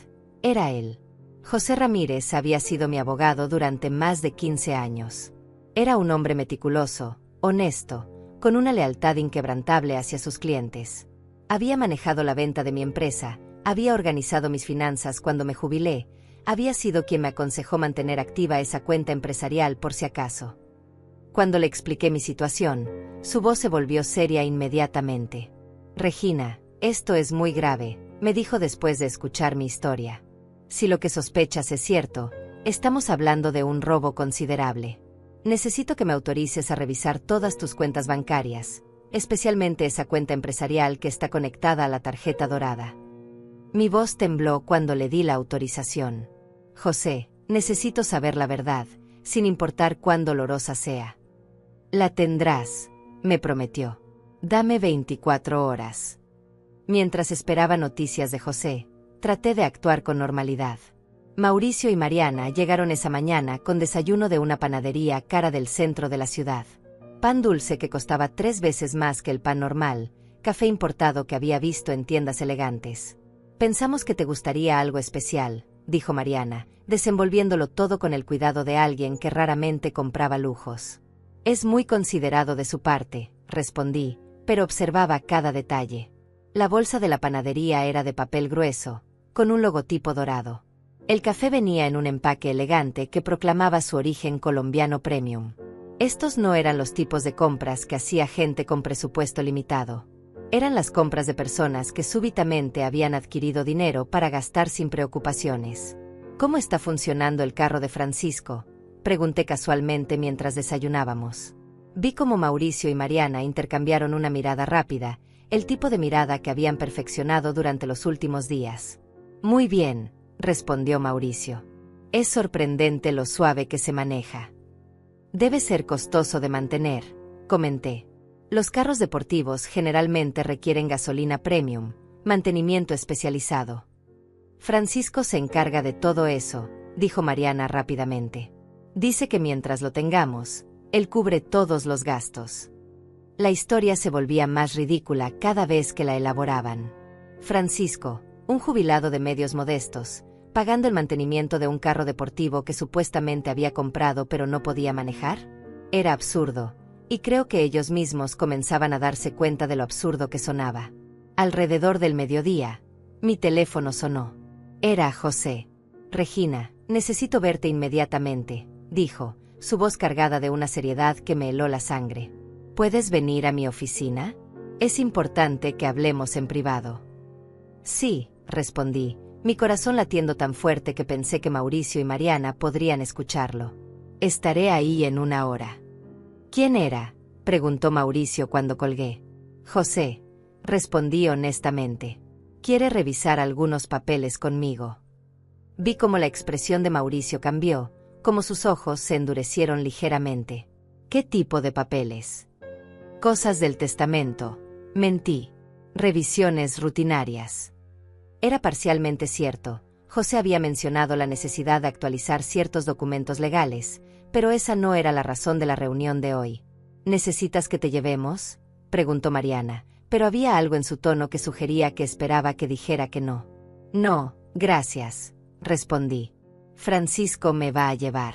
era él. José Ramírez había sido mi abogado durante más de 15 años. Era un hombre meticuloso, honesto, con una lealtad inquebrantable hacia sus clientes. Había manejado la venta de mi empresa, había organizado mis finanzas cuando me jubilé, había sido quien me aconsejó mantener activa esa cuenta empresarial por si acaso. Cuando le expliqué mi situación, su voz se volvió seria inmediatamente. «Regina, esto es muy grave», me dijo después de escuchar mi historia. «Si lo que sospechas es cierto, estamos hablando de un robo considerable. Necesito que me autorices a revisar todas tus cuentas bancarias, especialmente esa cuenta empresarial que está conectada a la tarjeta dorada». Mi voz tembló cuando le di la autorización. «José, necesito saber la verdad, sin importar cuán dolorosa sea». «La tendrás», me prometió. «Dame 24 horas». Mientras esperaba noticias de José, traté de actuar con normalidad. Mauricio y Mariana llegaron esa mañana con desayuno de una panadería cara del centro de la ciudad. Pan dulce que costaba 3 veces más que el pan normal, café importado que había visto en tiendas elegantes. «Pensamos que te gustaría algo especial», dijo Mariana, desenvolviéndolo todo con el cuidado de alguien que raramente compraba lujos. «Es muy considerado de su parte», respondí, pero observaba cada detalle. La bolsa de la panadería era de papel grueso, con un logotipo dorado. El café venía en un empaque elegante que proclamaba su origen colombiano premium. Estos no eran los tipos de compras que hacía gente con presupuesto limitado. Eran las compras de personas que súbitamente habían adquirido dinero para gastar sin preocupaciones. «¿Cómo está funcionando el carro de Francisco?», pregunté casualmente mientras desayunábamos. Vi cómo Mauricio y Mariana intercambiaron una mirada rápida, el tipo de mirada que habían perfeccionado durante los últimos días. «Muy bien», respondió Mauricio. «Es sorprendente lo suave que se maneja». «Debe ser costoso de mantener», comenté. «Los carros deportivos generalmente requieren gasolina premium, mantenimiento especializado». «Francisco se encarga de todo eso», dijo Mariana rápidamente. «Dice que mientras lo tengamos, él cubre todos los gastos». La historia se volvía más ridícula cada vez que la elaboraban. Francisco, un jubilado de medios modestos, pagando el mantenimiento de un carro deportivo que supuestamente había comprado pero no podía manejar. Era absurdo, y creo que ellos mismos comenzaban a darse cuenta de lo absurdo que sonaba. Alrededor del mediodía, mi teléfono sonó. Era José. «Regina, necesito verte inmediatamente», dijo, su voz cargada de una seriedad que me heló la sangre. «¿Puedes venir a mi oficina? Es importante que hablemos en privado». «Sí», respondí, mi corazón latiendo tan fuerte que pensé que Mauricio y Mariana podrían escucharlo. «Estaré ahí en 1 hora». «¿Quién era?», preguntó Mauricio cuando colgué. «José», respondí honestamente. «Quiere revisar algunos papeles conmigo». Vi cómo la expresión de Mauricio cambió, cómo sus ojos se endurecieron ligeramente. «¿Qué tipo de papeles?». Cosas del testamento. Mentí. Revisiones rutinarias. Era parcialmente cierto. José había mencionado la necesidad de actualizar ciertos documentos legales, pero esa no era la razón de la reunión de hoy. ¿Necesitas que te llevemos?, preguntó Mariana, pero había algo en su tono que sugería que esperaba que dijera que no. No, gracias, respondí. Francisco me va a llevar.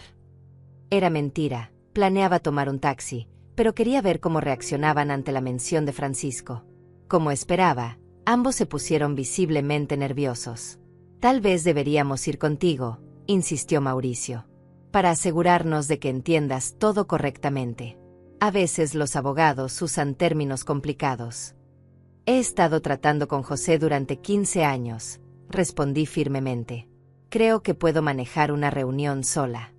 Era mentira, planeaba tomar un taxi, pero quería ver cómo reaccionaban ante la mención de Francisco. Como esperaba, ambos se pusieron visiblemente nerviosos. Tal vez deberíamos ir contigo, insistió Mauricio, para asegurarnos de que entiendas todo correctamente. A veces los abogados usan términos complicados. He estado tratando con José durante 15 años, respondí firmemente. Creo que puedo manejar una reunión sola.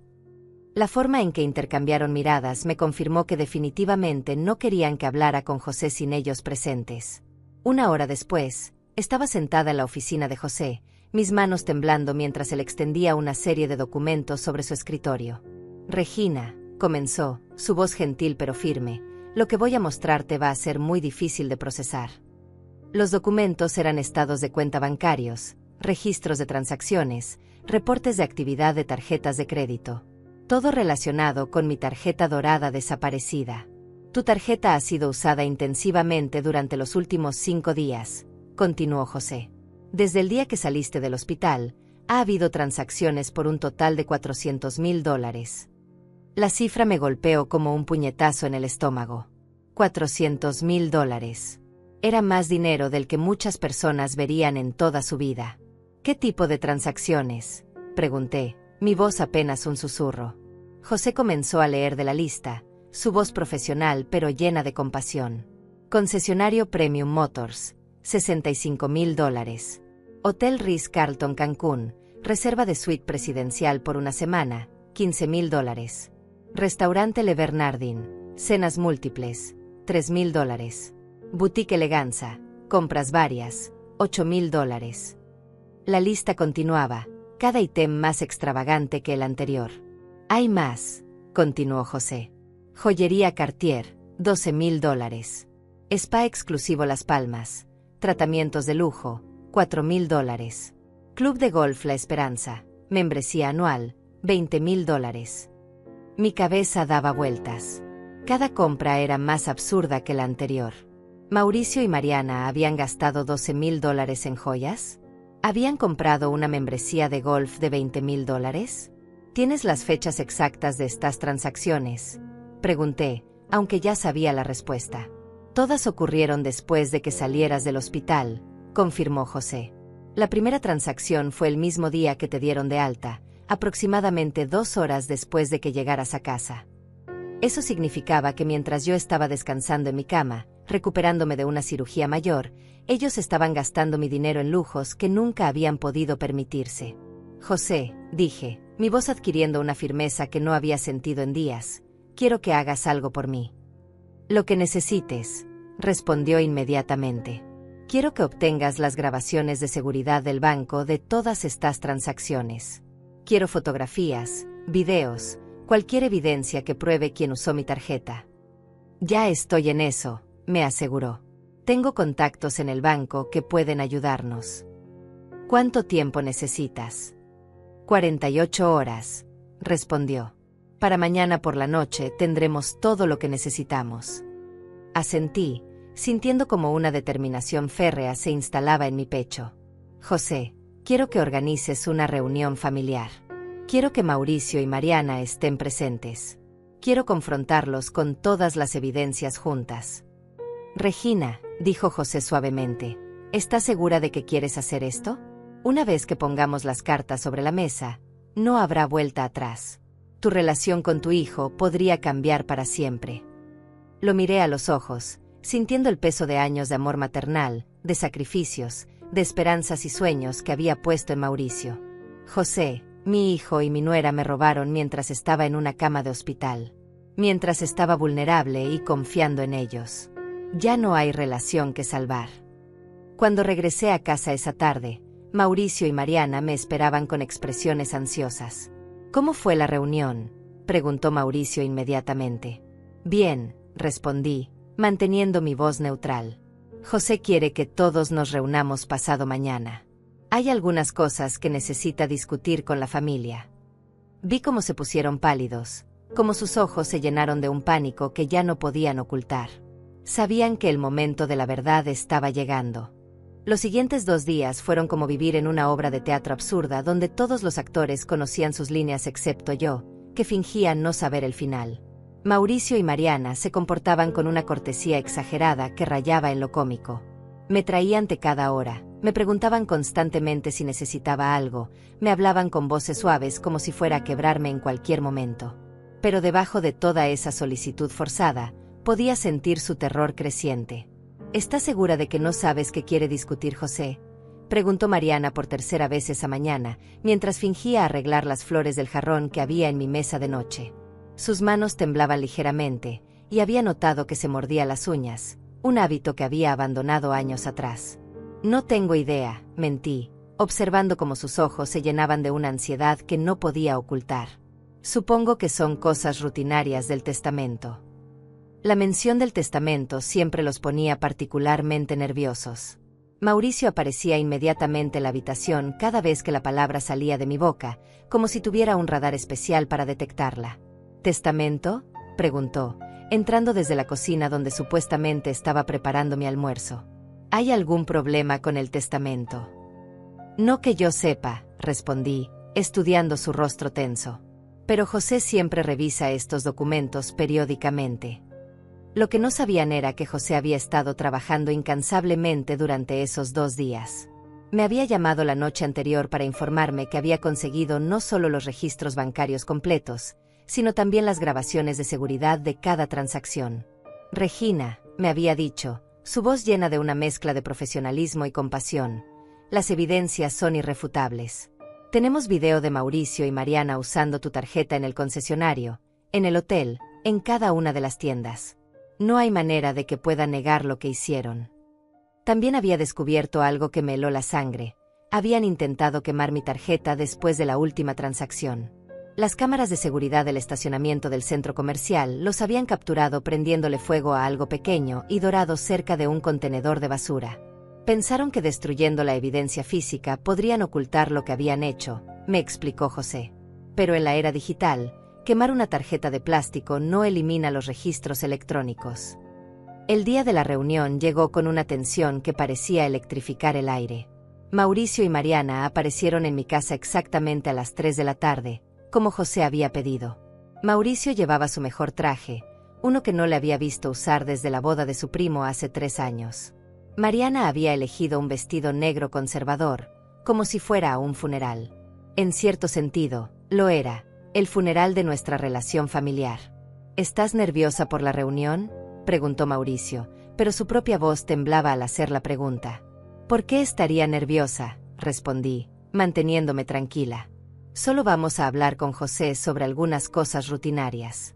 La forma en que intercambiaron miradas me confirmó que definitivamente no querían que hablara con José sin ellos presentes. Una hora después, estaba sentada en la oficina de José, mis manos temblando mientras él extendía una serie de documentos sobre su escritorio. Regina, comenzó, su voz gentil pero firme, lo que voy a mostrarte va a ser muy difícil de procesar. Los documentos eran estados de cuenta bancarios, registros de transacciones, reportes de actividad de tarjetas de crédito. Todo relacionado con mi tarjeta dorada desaparecida. Tu tarjeta ha sido usada intensivamente durante los últimos 5 días, continuó José. Desde el día que saliste del hospital, ha habido transacciones por un total de $400,000. La cifra me golpeó como un puñetazo en el estómago. $400,000. Era más dinero del que muchas personas verían en toda su vida. ¿Qué tipo de transacciones?, pregunté, mi voz apenas un susurro. José comenzó a leer de la lista, su voz profesional pero llena de compasión. Concesionario Premium Motors, $65,000. Hotel Ritz-Carlton Cancún, reserva de suite presidencial por una semana, $15,000. Restaurante Le Bernardin, cenas múltiples, $3,000. Boutique Eleganza, compras varias, $8,000. La lista continuaba, cada ítem más extravagante que el anterior. Hay más, continuó José. Joyería Cartier, $12,000. Spa exclusivo Las Palmas, tratamientos de lujo, $4,000. Club de golf La Esperanza, membresía anual, $20,000. Mi cabeza daba vueltas. Cada compra era más absurda que la anterior. Mauricio y Mariana habían gastado $12,000 en joyas. ¿Habían comprado una membresía de golf de $20,000? ¿Tienes las fechas exactas de estas transacciones?, pregunté, aunque ya sabía la respuesta. Todas ocurrieron después de que salieras del hospital, confirmó José. La primera transacción fue el mismo día que te dieron de alta, aproximadamente 2 horas después de que llegaras a casa. Eso significaba que mientras yo estaba descansando en mi cama, recuperándome de una cirugía mayor, ellos estaban gastando mi dinero en lujos que nunca habían podido permitirse. José, dije, mi voz adquiriendo una firmeza que no había sentido en días, quiero que hagas algo por mí. Lo que necesites, respondió inmediatamente. Quiero que obtengas las grabaciones de seguridad del banco de todas estas transacciones. Quiero fotografías, videos, cualquier evidencia que pruebe quién usó mi tarjeta. Ya estoy en eso, me aseguró. Tengo contactos en el banco que pueden ayudarnos. ¿Cuánto tiempo necesitas? 48 horas, respondió. Para mañana por la noche tendremos todo lo que necesitamos. Asentí, sintiendo como una determinación férrea se instalaba en mi pecho. José, quiero que organices una reunión familiar. Quiero que Mauricio y Mariana estén presentes. Quiero confrontarlos con todas las evidencias juntas. Regina, dijo José suavemente, ¿estás segura de que quieres hacer esto? Una vez que pongamos las cartas sobre la mesa, no habrá vuelta atrás. Tu relación con tu hijo podría cambiar para siempre. Lo miré a los ojos, sintiendo el peso de años de amor maternal, de sacrificios, de esperanzas y sueños que había puesto en Mauricio. José, mi hijo y mi nuera me robaron mientras estaba en una cama de hospital, mientras estaba vulnerable y confiando en ellos. Ya no hay relación que salvar. Cuando regresé a casa esa tarde, Mauricio y Mariana me esperaban con expresiones ansiosas. ¿Cómo fue la reunión?, preguntó Mauricio inmediatamente. Bien, respondí. manteniendo mi voz neutral. José quiere que todos nos reunamos pasado mañana. Hay algunas cosas que necesita discutir con la familia. Vi cómo se pusieron pálidos, cómo sus ojos se llenaron de un pánico que ya no podían ocultar. Sabían que el momento de la verdad estaba llegando. Los siguientes 2 días fueron como vivir en una obra de teatro absurda donde todos los actores conocían sus líneas excepto yo, que fingía no saber el final. Mauricio y Mariana se comportaban con una cortesía exagerada que rayaba en lo cómico. Me traían té cada hora, me preguntaban constantemente si necesitaba algo, me hablaban con voces suaves como si fuera a quebrarme en cualquier momento. Pero debajo de toda esa solicitud forzada, podía sentir su terror creciente. ¿Estás segura de que no sabes qué quiere discutir José?, preguntó Mariana por tercera vez esa mañana, mientras fingía arreglar las flores del jarrón que había en mi mesa de noche. Sus manos temblaban ligeramente, y había notado que se mordía las uñas, un hábito que había abandonado años atrás. No tengo idea, mentí, observando cómo sus ojos se llenaban de una ansiedad que no podía ocultar. Supongo que son cosas rutinarias del testamento. La mención del testamento siempre los ponía particularmente nerviosos. Mauricio aparecía inmediatamente en la habitación cada vez que la palabra salía de mi boca, como si tuviera un radar especial para detectarla. ¿Testamento?, preguntó, entrando desde la cocina donde supuestamente estaba preparando mi almuerzo. ¿Hay algún problema con el testamento? No que yo sepa, respondí, estudiando su rostro tenso. Pero José siempre revisa estos documentos periódicamente. Lo que no sabían era que José había estado trabajando incansablemente durante esos 2 días. Me había llamado la noche anterior para informarme que había conseguido no solo los registros bancarios completos, sino también las grabaciones de seguridad de cada transacción. Regina, me había dicho, su voz llena de una mezcla de profesionalismo y compasión, las evidencias son irrefutables. Tenemos video de Mauricio y Mariana usando tu tarjeta en el concesionario, en el hotel, en cada una de las tiendas. No hay manera de que pueda negar lo que hicieron. También había descubierto algo que me heló la sangre. Habían intentado quemar mi tarjeta después de la última transacción. Las cámaras de seguridad del estacionamiento del centro comercial los habían capturado prendiéndole fuego a algo pequeño y dorado cerca de un contenedor de basura. Pensaron que destruyendo la evidencia física podrían ocultar lo que habían hecho, me explicó José. Pero en la era digital, quemar una tarjeta de plástico no elimina los registros electrónicos. El día de la reunión llegó con una tensión que parecía electrificar el aire. Mauricio y Mariana aparecieron en mi casa exactamente a las 3 de la tarde, como José había pedido. Mauricio llevaba su mejor traje, uno que no le había visto usar desde la boda de su primo hace 3 años. Mariana había elegido un vestido negro conservador, como si fuera a un funeral. En cierto sentido, lo era, el funeral de nuestra relación familiar. ¿Estás nerviosa por la reunión?, preguntó Mauricio, pero su propia voz temblaba al hacer la pregunta. ¿Por qué estaría nerviosa?, respondí, manteniéndome tranquila. Solo vamos a hablar con José sobre algunas cosas rutinarias.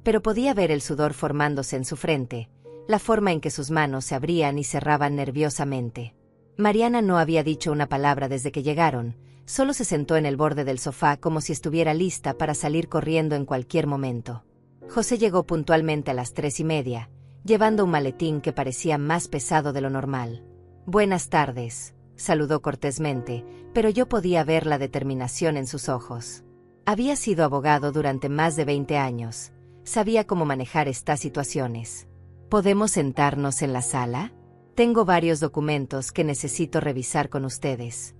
Pero podía ver el sudor formándose en su frente, la forma en que sus manos se abrían y cerraban nerviosamente. Mariana no había dicho una palabra desde que llegaron, solo se sentó en el borde del sofá como si estuviera lista para salir corriendo en cualquier momento. José llegó puntualmente a las 3:30, llevando un maletín que parecía más pesado de lo normal. «Buenas tardes», saludó cortésmente, pero yo podía ver la determinación en sus ojos. Había sido abogado durante más de 20 años, sabía cómo manejar estas situaciones. ¿Podemos sentarnos en la sala? Tengo varios documentos que necesito revisar con ustedes.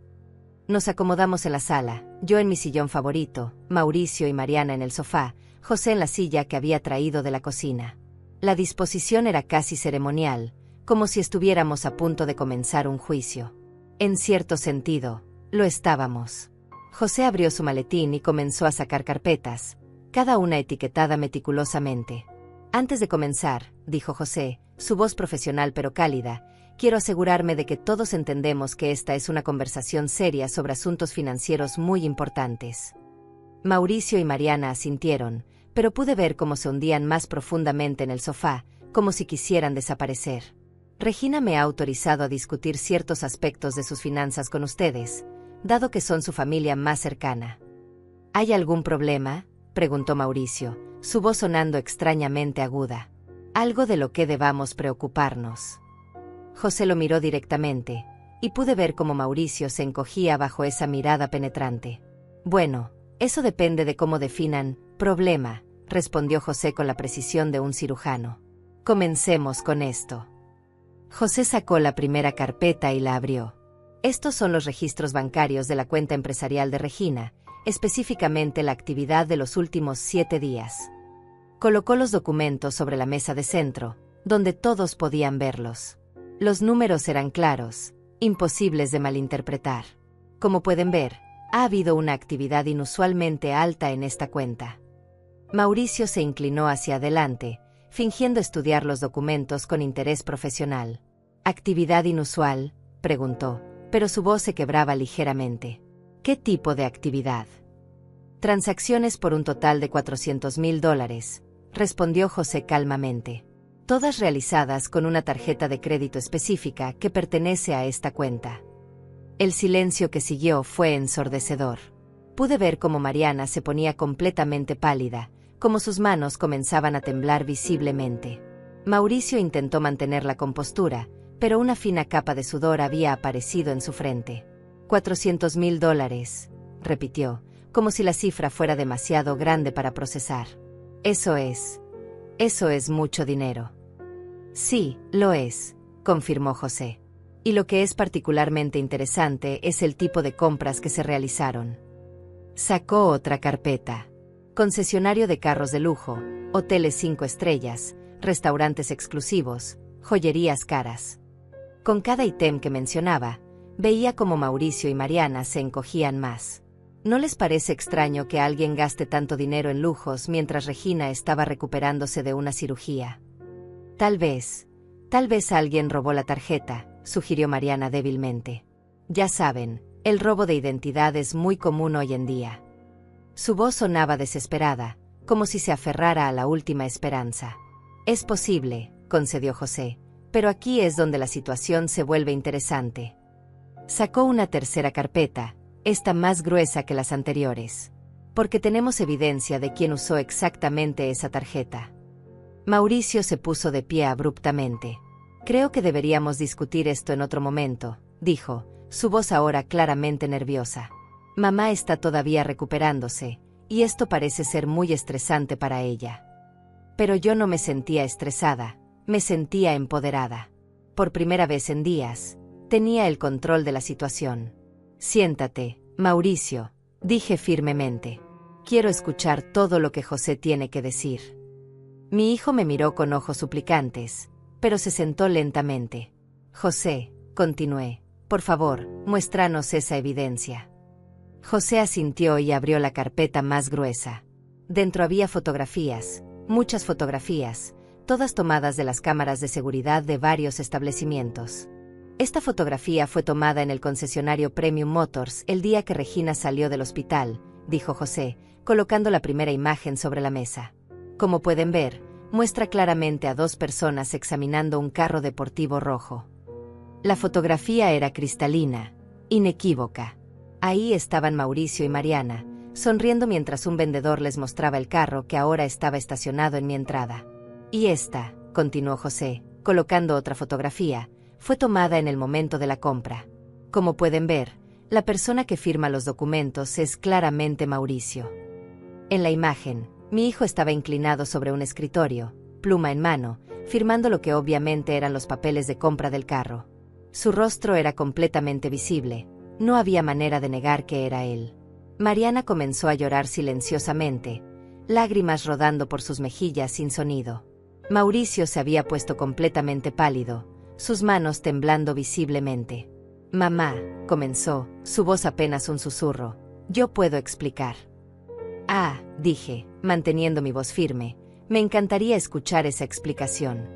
Nos acomodamos en la sala, yo en mi sillón favorito, Mauricio y Mariana en el sofá, José en la silla que había traído de la cocina. La disposición era casi ceremonial, como si estuviéramos a punto de comenzar un juicio. En cierto sentido, lo estábamos. José abrió su maletín y comenzó a sacar carpetas, cada una etiquetada meticulosamente. Antes de comenzar, dijo José, su voz profesional pero cálida, quiero asegurarme de que todos entendemos que esta es una conversación seria sobre asuntos financieros muy importantes. Mauricio y Mariana asintieron, pero pude ver cómo se hundían más profundamente en el sofá, como si quisieran desaparecer. Regina me ha autorizado a discutir ciertos aspectos de sus finanzas con ustedes, dado que son su familia más cercana. ¿Hay algún problema?, preguntó Mauricio, su voz sonando extrañamente aguda. Algo de lo que debamos preocuparnos. José lo miró directamente, y pude ver cómo Mauricio se encogía bajo esa mirada penetrante. Bueno, eso depende de cómo definan problema, respondió José con la precisión de un cirujano. Comencemos con esto. José sacó la primera carpeta y la abrió. Estos son los registros bancarios de la cuenta empresarial de Regina, específicamente la actividad de los últimos 7 días. Colocó los documentos sobre la mesa de centro, donde todos podían verlos. Los números eran claros, imposibles de malinterpretar. Como pueden ver, ha habido una actividad inusualmente alta en esta cuenta. Mauricio se inclinó hacia adelante, fingiendo estudiar los documentos con interés profesional. ¿Actividad inusual?, preguntó, pero su voz se quebraba ligeramente. ¿Qué tipo de actividad? Transacciones por un total de $400,000, respondió José calmamente. Todas realizadas con una tarjeta de crédito específica que pertenece a esta cuenta. El silencio que siguió fue ensordecedor. Pude ver cómo Mariana se ponía completamente pálida, como sus manos comenzaban a temblar visiblemente. Mauricio intentó mantener la compostura, pero una fina capa de sudor había aparecido en su frente. $400,000, repitió, como si la cifra fuera demasiado grande para procesar. Eso es mucho dinero. Sí, lo es, confirmó José. Y lo que es particularmente interesante es el tipo de compras que se realizaron. Sacó otra carpeta. Concesionario de carros de lujo, hoteles 5 estrellas, restaurantes exclusivos, joyerías caras. Con cada ítem que mencionaba, veía como Mauricio y Mariana se encogían más. ¿No les parece extraño que alguien gaste tanto dinero en lujos mientras Regina estaba recuperándose de una cirugía? Tal vez alguien robó la tarjeta, sugirió Mariana débilmente. Ya saben, el robo de identidad es muy común hoy en día. Su voz sonaba desesperada, como si se aferrara a la última esperanza. Es posible, concedió José, pero aquí es donde la situación se vuelve interesante. Sacó una tercera carpeta, esta más gruesa que las anteriores, porque tenemos evidencia de quién usó exactamente esa tarjeta. Mauricio se puso de pie abruptamente. Creo que deberíamos discutir esto en otro momento, dijo, su voz ahora claramente nerviosa. Mamá está todavía recuperándose, y esto parece ser muy estresante para ella. Pero yo no me sentía estresada, me sentía empoderada. Por primera vez en días, tenía el control de la situación. Siéntate, Mauricio, dije firmemente. Quiero escuchar todo lo que José tiene que decir. Mi hijo me miró con ojos suplicantes, pero se sentó lentamente. José, continué, por favor, muéstranos esa evidencia. José asintió y abrió la carpeta más gruesa. Dentro había fotografías, muchas fotografías, todas tomadas de las cámaras de seguridad de varios establecimientos. Esta fotografía fue tomada en el concesionario Premium Motors el día que Regina salió del hospital, dijo José, colocando la primera imagen sobre la mesa. Como pueden ver, muestra claramente a 2 personas examinando un carro deportivo rojo. La fotografía era cristalina, inequívoca. Ahí estaban Mauricio y Mariana, sonriendo mientras un vendedor les mostraba el carro que ahora estaba estacionado en mi entrada. Y esta, continuó José, colocando otra fotografía, fue tomada en el momento de la compra. Como pueden ver, la persona que firma los documentos es claramente Mauricio. En la imagen, mi hijo estaba inclinado sobre un escritorio, pluma en mano, firmando lo que obviamente eran los papeles de compra del carro. Su rostro era completamente visible, no había manera de negar que era él. Mariana comenzó a llorar silenciosamente, lágrimas rodando por sus mejillas sin sonido. Mauricio se había puesto completamente pálido, sus manos temblando visiblemente. Mamá, comenzó, su voz apenas un susurro, yo puedo explicar. Ah, dije, manteniendo mi voz firme, me encantaría escuchar esa explicación.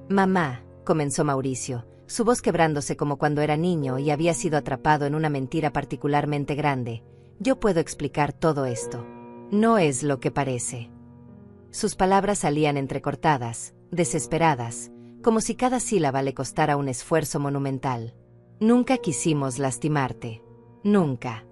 Mamá, comenzó Mauricio, su voz quebrándose como cuando era niño y había sido atrapado en una mentira particularmente grande. Yo puedo explicar todo esto. No es lo que parece. Sus palabras salían entrecortadas, desesperadas, como si cada sílaba le costara un esfuerzo monumental. Nunca quisimos lastimarte. Nunca.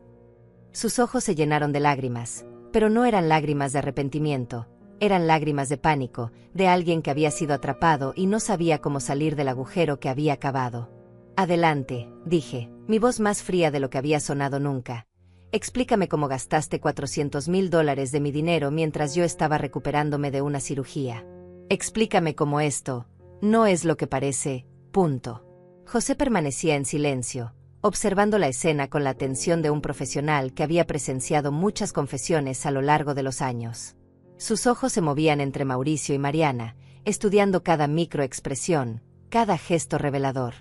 Sus ojos se llenaron de lágrimas, pero no eran lágrimas de arrepentimiento, Eran lágrimas de pánico, de alguien que había sido atrapado y no sabía cómo salir del agujero que había cavado. Adelante, dije, mi voz más fría de lo que había sonado nunca. Explícame cómo gastaste $400,000 de mi dinero mientras yo estaba recuperándome de una cirugía. Explícame cómo esto no es lo que parece, punto. José permanecía en silencio, observando la escena con la atención de un profesional que había presenciado muchas confesiones a lo largo de los años. Sus ojos se movían entre Mauricio y Mariana, estudiando cada microexpresión, cada gesto revelador.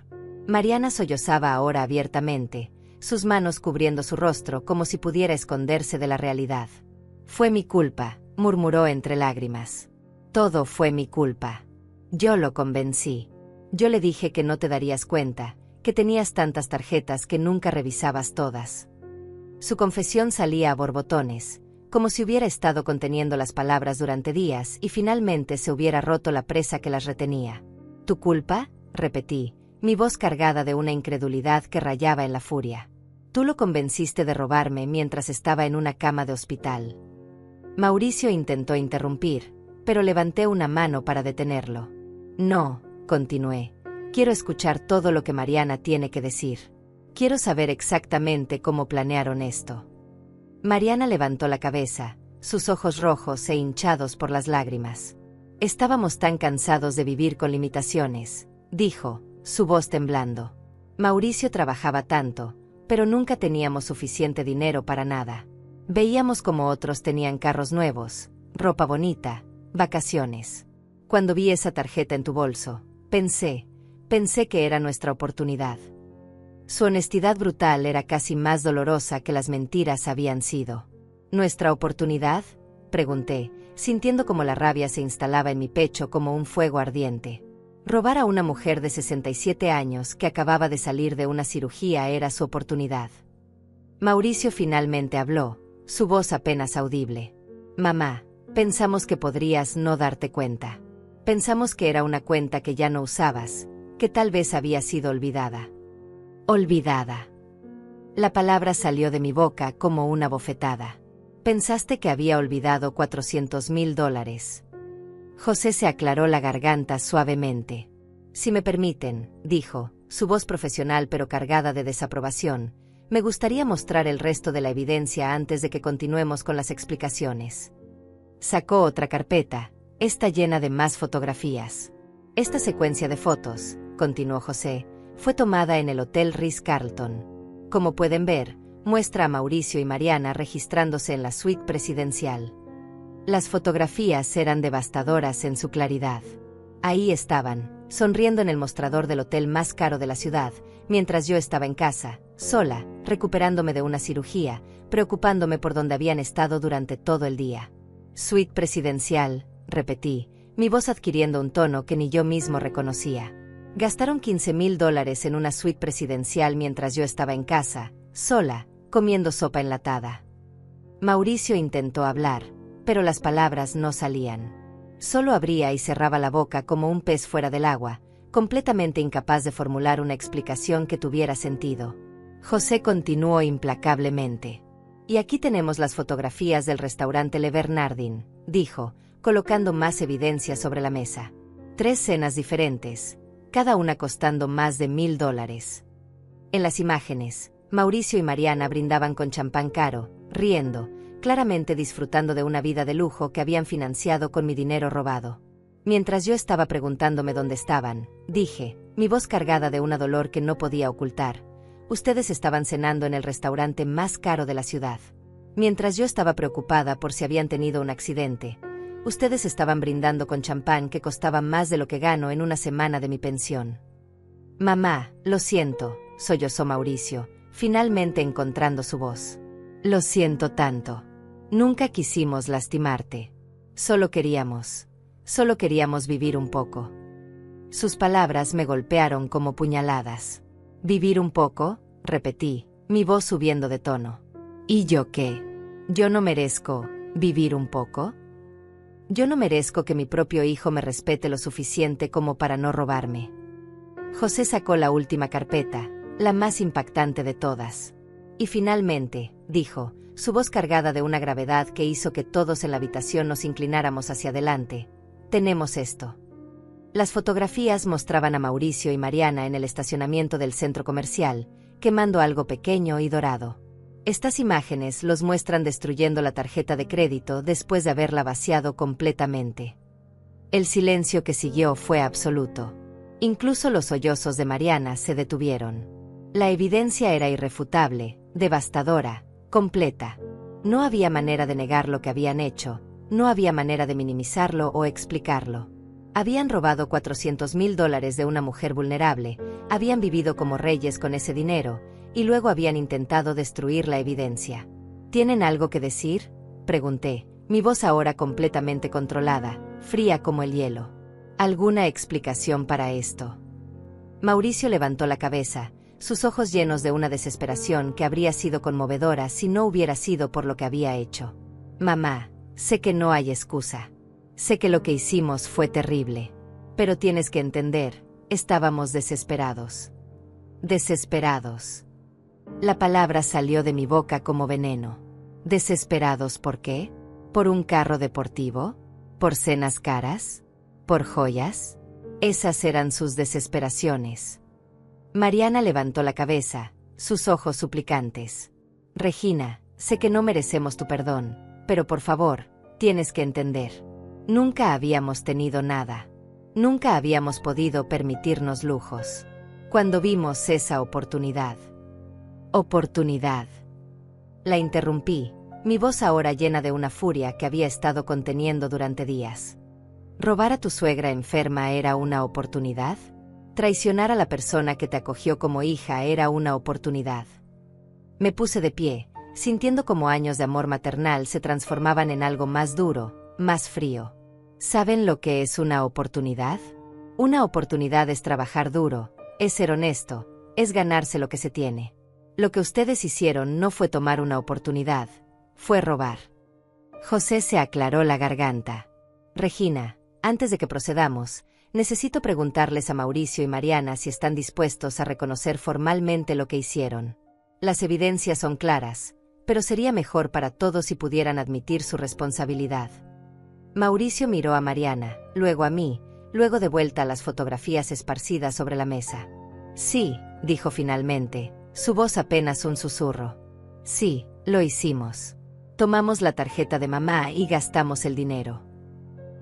Mariana sollozaba ahora abiertamente, sus manos cubriendo su rostro como si pudiera esconderse de la realidad. Fue mi culpa, murmuró entre lágrimas. Todo fue mi culpa. Yo lo convencí. Yo le dije que no te darías cuenta, que tenías tantas tarjetas que nunca revisabas todas. Su confesión salía a borbotones, como si hubiera estado conteniendo las palabras durante días y finalmente se hubiera roto la presa que las retenía. ¿Tu culpa?, repetí, mi voz cargada de una incredulidad que rayaba en la furia. Tú lo convenciste de robarme mientras estaba en una cama de hospital. Mauricio intentó interrumpir, pero levanté una mano para detenerlo. No, continué. Quiero escuchar todo lo que Mariana tiene que decir. Quiero saber exactamente cómo planearon esto. Mariana levantó la cabeza, sus ojos rojos e hinchados por las lágrimas. Estábamos tan cansados de vivir con limitaciones, dijo, su voz temblando. Mauricio trabajaba tanto, pero nunca teníamos suficiente dinero para nada. Veíamos como otros tenían carros nuevos, ropa bonita, vacaciones. Cuando vi esa tarjeta en tu bolso, pensé que era nuestra oportunidad. Su honestidad brutal era casi más dolorosa que las mentiras habían sido. ¿Nuestra oportunidad?, pregunté, sintiendo como la rabia se instalaba en mi pecho como un fuego ardiente. Robar a una mujer de 67 años que acababa de salir de una cirugía era su oportunidad. Mauricio finalmente habló, su voz apenas audible. Mamá, pensamos que podrías no darte cuenta. Pensamos que era una cuenta que ya no usabas, que tal vez había sido olvidada. Olvidada. La palabra salió de mi boca como una bofetada. Pensaste que había olvidado $400,000. José se aclaró la garganta suavemente. Si me permiten, dijo, su voz profesional pero cargada de desaprobación, me gustaría mostrar el resto de la evidencia antes de que continuemos con las explicaciones. Sacó otra carpeta, esta llena de más fotografías. Esta secuencia de fotos, continuó José, fue tomada en el Hotel Ritz-Carlton. Como pueden ver, muestra a Mauricio y Mariana registrándose en la suite presidencial. Las fotografías eran devastadoras en su claridad. Ahí estaban, sonriendo en el mostrador del hotel más caro de la ciudad, mientras yo estaba en casa, sola, recuperándome de una cirugía, preocupándome por dónde habían estado durante todo el día. Suite presidencial, repetí, mi voz adquiriendo un tono que ni yo mismo reconocía. Gastaron $15,000 en una suite presidencial mientras yo estaba en casa, sola, comiendo sopa enlatada. Mauricio intentó hablar, pero las palabras no salían. Solo abría y cerraba la boca como un pez fuera del agua, completamente incapaz de formular una explicación que tuviera sentido. José continuó implacablemente. Y aquí tenemos las fotografías del restaurante Le Bernardin, dijo, colocando más evidencia sobre la mesa. 3 cenas diferentes, cada una costando más de $1,000. En las imágenes, Mauricio y Mariana brindaban con champán caro, riendo, claramente disfrutando de una vida de lujo que habían financiado con mi dinero robado. Mientras yo estaba preguntándome dónde estaban, dije, mi voz cargada de un dolor que no podía ocultar, ustedes estaban cenando en el restaurante más caro de la ciudad. Mientras yo estaba preocupada por si habían tenido un accidente, ustedes estaban brindando con champán que costaba más de lo que gano en una semana de mi pensión. Mamá, lo siento, sollozó Mauricio, finalmente encontrando su voz. Lo siento tanto. Nunca quisimos lastimarte. Solo queríamos vivir un poco. Sus palabras me golpearon como puñaladas. ¿Vivir un poco?, repetí, mi voz subiendo de tono. ¿Y yo qué? ¿Yo no merezco vivir un poco? Yo no merezco que mi propio hijo me respete lo suficiente como para no robarme. José sacó la última carpeta, la más impactante de todas. Y finalmente, dijo, su voz cargada de una gravedad que hizo que todos en la habitación nos inclináramos hacia adelante. Tenemos esto. Las fotografías mostraban a Mauricio y Mariana en el estacionamiento del centro comercial, quemando algo pequeño y dorado. Estas imágenes los muestran destruyendo la tarjeta de crédito después de haberla vaciado completamente. El silencio que siguió fue absoluto. Incluso los sollozos de Mariana se detuvieron. La evidencia era irrefutable, devastadora, completa. No había manera de negar lo que habían hecho, no había manera de minimizarlo o explicarlo. Habían robado $400,000 de una mujer vulnerable, habían vivido como reyes con ese dinero, y luego habían intentado destruir la evidencia. ¿Tienen algo que decir?, pregunté, mi voz ahora completamente controlada, fría como el hielo. ¿Alguna explicación para esto? Mauricio levantó la cabeza, sus ojos llenos de una desesperación que habría sido conmovedora si no hubiera sido por lo que había hecho. Mamá, sé que no hay excusa. Sé que lo que hicimos fue terrible. Pero tienes que entender, estábamos desesperados. Desesperados. La palabra salió de mi boca como veneno. ¿Desesperados por qué? ¿Por un carro deportivo? ¿Por cenas caras? ¿Por joyas? Esas eran sus desesperaciones. Mariana levantó la cabeza, sus ojos suplicantes. Regina, sé que no merecemos tu perdón, pero por favor, tienes que entender. Nunca habíamos tenido nada. Nunca habíamos podido permitirnos lujos. Cuando vimos esa oportunidad. Oportunidad. La interrumpí, mi voz ahora llena de una furia que había estado conteniendo durante días. ¿Robar a tu suegra enferma era una oportunidad? ¿Traicionar a la persona que te acogió como hija era una oportunidad? Me puse de pie, sintiendo como años de amor maternal se transformaban en algo más duro, más frío. ¿Saben lo que es una oportunidad? Una oportunidad es trabajar duro, es ser honesto, es ganarse lo que se tiene. Lo que ustedes hicieron no fue tomar una oportunidad, fue robar. José se aclaró la garganta. Regina, antes de que procedamos, necesito preguntarles a Mauricio y Mariana si están dispuestos a reconocer formalmente lo que hicieron. Las evidencias son claras, pero sería mejor para todos si pudieran admitir su responsabilidad. Mauricio miró a Mariana, luego a mí, luego de vuelta a las fotografías esparcidas sobre la mesa. Sí, dijo finalmente, su voz apenas un susurro. Sí, lo hicimos. Tomamos la tarjeta de mamá y gastamos el dinero.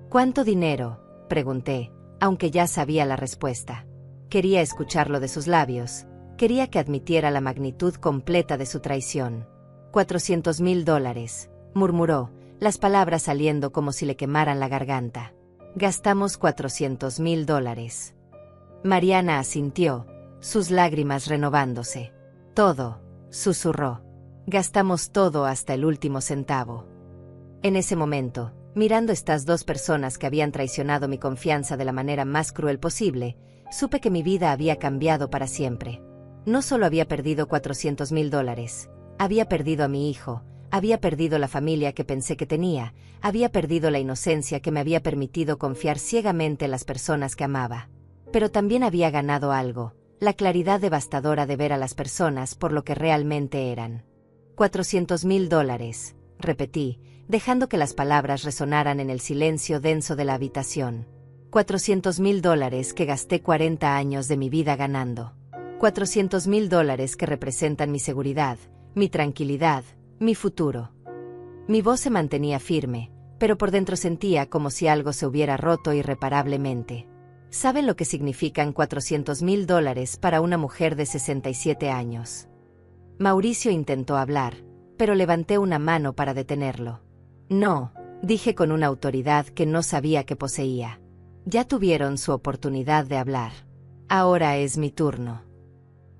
¿Cuánto dinero?, pregunté, aunque ya sabía la respuesta. Quería escucharlo de sus labios, quería que admitiera la magnitud completa de su traición. $400,000, murmuró, las palabras saliendo como si le quemaran la garganta. Gastamos $400,000. Mariana asintió, sus lágrimas renovándose. Todo, susurró. Gastamos todo hasta el último centavo. En ese momento, mirando estas dos personas que habían traicionado mi confianza de la manera más cruel posible, supe que mi vida había cambiado para siempre. No solo había perdido $400,000, había perdido a mi hijo, había perdido la familia que pensé que tenía, había perdido la inocencia que me había permitido confiar ciegamente en las personas que amaba. Pero también había ganado algo, la claridad devastadora de ver a las personas por lo que realmente eran. $400,000, repetí, dejando que las palabras resonaran en el silencio denso de la habitación. $400,000 que gasté 40 años de mi vida ganando. $400,000 que representan mi seguridad, mi tranquilidad, mi futuro. Mi voz se mantenía firme, pero por dentro sentía como si algo se hubiera roto irreparablemente. ¿Saben lo que significan $400,000 para una mujer de 67 años? Mauricio intentó hablar, pero levanté una mano para detenerlo. No, dije con una autoridad que no sabía que poseía. Ya tuvieron su oportunidad de hablar. Ahora es mi turno.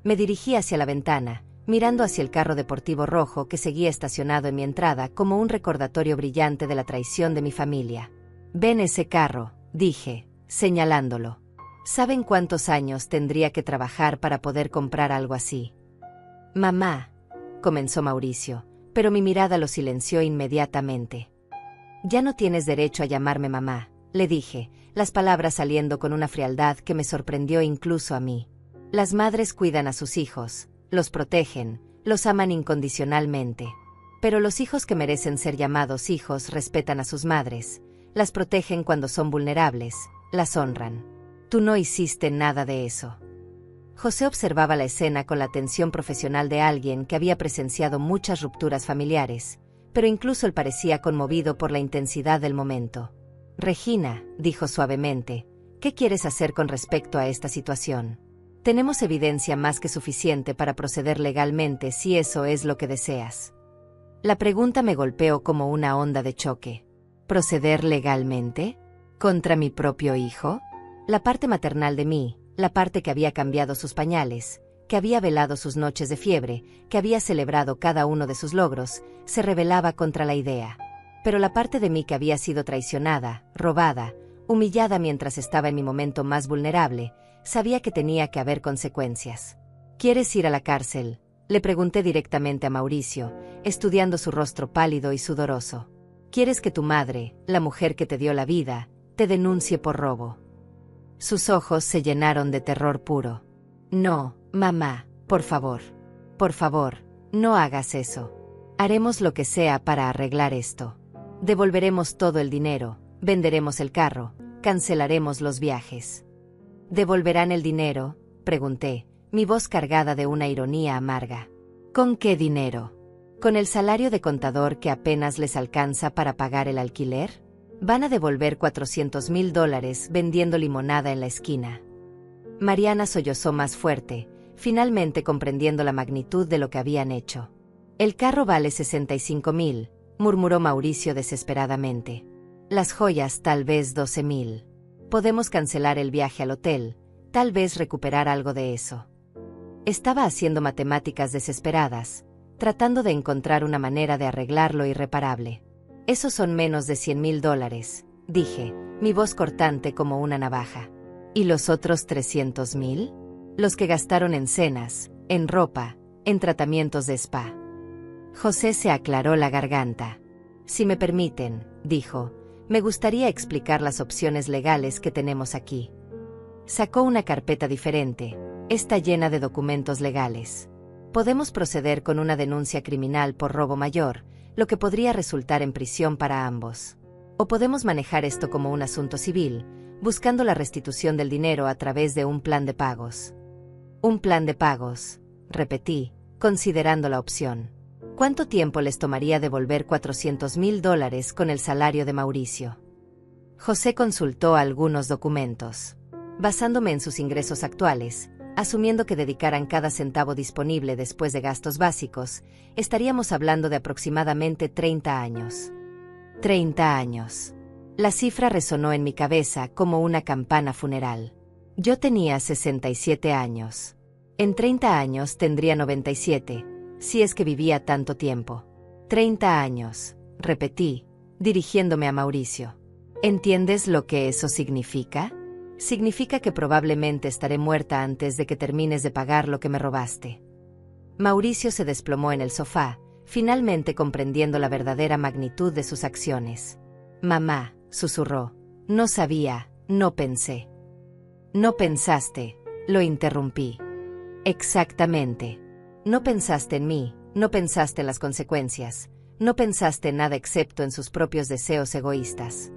Me dirigí hacia la ventana, mirando hacia el carro deportivo rojo que seguía estacionado en mi entrada como un recordatorio brillante de la traición de mi familia. «Ven ese carro», dije, señalándolo. ¿Saben cuántos años tendría que trabajar para poder comprar algo así? «Mamá», comenzó Mauricio, pero mi mirada lo silenció inmediatamente. «Ya no tienes derecho a llamarme mamá», le dije, las palabras saliendo con una frialdad que me sorprendió incluso a mí. Las madres cuidan a sus hijos, los protegen, los aman incondicionalmente. Pero los hijos que merecen ser llamados hijos respetan a sus madres, las protegen cuando son vulnerables, las honran. Tú no hiciste nada de eso. José observaba la escena con la atención profesional de alguien que había presenciado muchas rupturas familiares, pero incluso él parecía conmovido por la intensidad del momento. Regina, dijo suavemente, ¿qué quieres hacer con respecto a esta situación? Tenemos evidencia más que suficiente para proceder legalmente si eso es lo que deseas. La pregunta me golpeó como una onda de choque. ¿Proceder legalmente? ¿Contra mi propio hijo? La parte maternal de mí, la parte que había cambiado sus pañales, que había velado sus noches de fiebre, que había celebrado cada uno de sus logros, se rebelaba contra la idea. Pero la parte de mí que había sido traicionada, robada, humillada mientras estaba en mi momento más vulnerable, sabía que tenía que haber consecuencias. ¿Quieres ir a la cárcel?, le pregunté directamente a Mauricio, estudiando su rostro pálido y sudoroso. ¿Quieres que tu madre, la mujer que te dio la vida, te denuncie por robo? Sus ojos se llenaron de terror puro. No, mamá, por favor. Por favor, no hagas eso. Haremos lo que sea para arreglar esto. Devolveremos todo el dinero, venderemos el carro, cancelaremos los viajes. ¿Devolverán el dinero?, pregunté, mi voz cargada de una ironía amarga. ¿Con qué dinero? ¿Con el salario de contador que apenas les alcanza para pagar el alquiler? Van a devolver $400,000 vendiendo limonada en la esquina. Mariana sollozó más fuerte, finalmente comprendiendo la magnitud de lo que habían hecho. El carro vale $65,000, murmuró Mauricio desesperadamente. Las joyas tal vez $12,000. Podemos cancelar el viaje al hotel, tal vez recuperar algo de eso. Estaba haciendo matemáticas desesperadas, tratando de encontrar una manera de arreglar lo irreparable. Esos son menos de $100,000, dije, mi voz cortante como una navaja. ¿Y los otros $300,000? Los que gastaron en cenas, en ropa, en tratamientos de spa. José se aclaró la garganta. Si me permiten, dijo, me gustaría explicar las opciones legales que tenemos aquí. Sacó una carpeta diferente. Está llena de documentos legales. Podemos proceder con una denuncia criminal por robo mayor, lo que podría resultar en prisión para ambos. O podemos manejar esto como un asunto civil, buscando la restitución del dinero a través de un plan de pagos. Un plan de pagos, repetí, considerando la opción. ¿Cuánto tiempo les tomaría devolver $400,000 con el salario de Mauricio? José consultó algunos documentos. Basándome en sus ingresos actuales, asumiendo que dedicaran cada centavo disponible después de gastos básicos, estaríamos hablando de aproximadamente 30 años. 30 años. La cifra resonó en mi cabeza como una campana funeral. Yo tenía 67 años. En 30 años tendría 97, si es que vivía tanto tiempo. 30 años, repetí, dirigiéndome a Mauricio. ¿Entiendes lo que eso significa? Significa que probablemente estaré muerta antes de que termines de pagar lo que me robaste. Mauricio se desplomó en el sofá, finalmente comprendiendo la verdadera magnitud de sus acciones. Mamá, susurró, no sabía, no pensé. No pensaste, lo interrumpí. Exactamente. No pensaste en mí, no pensaste en las consecuencias, no pensaste en nada excepto en sus propios deseos egoístas.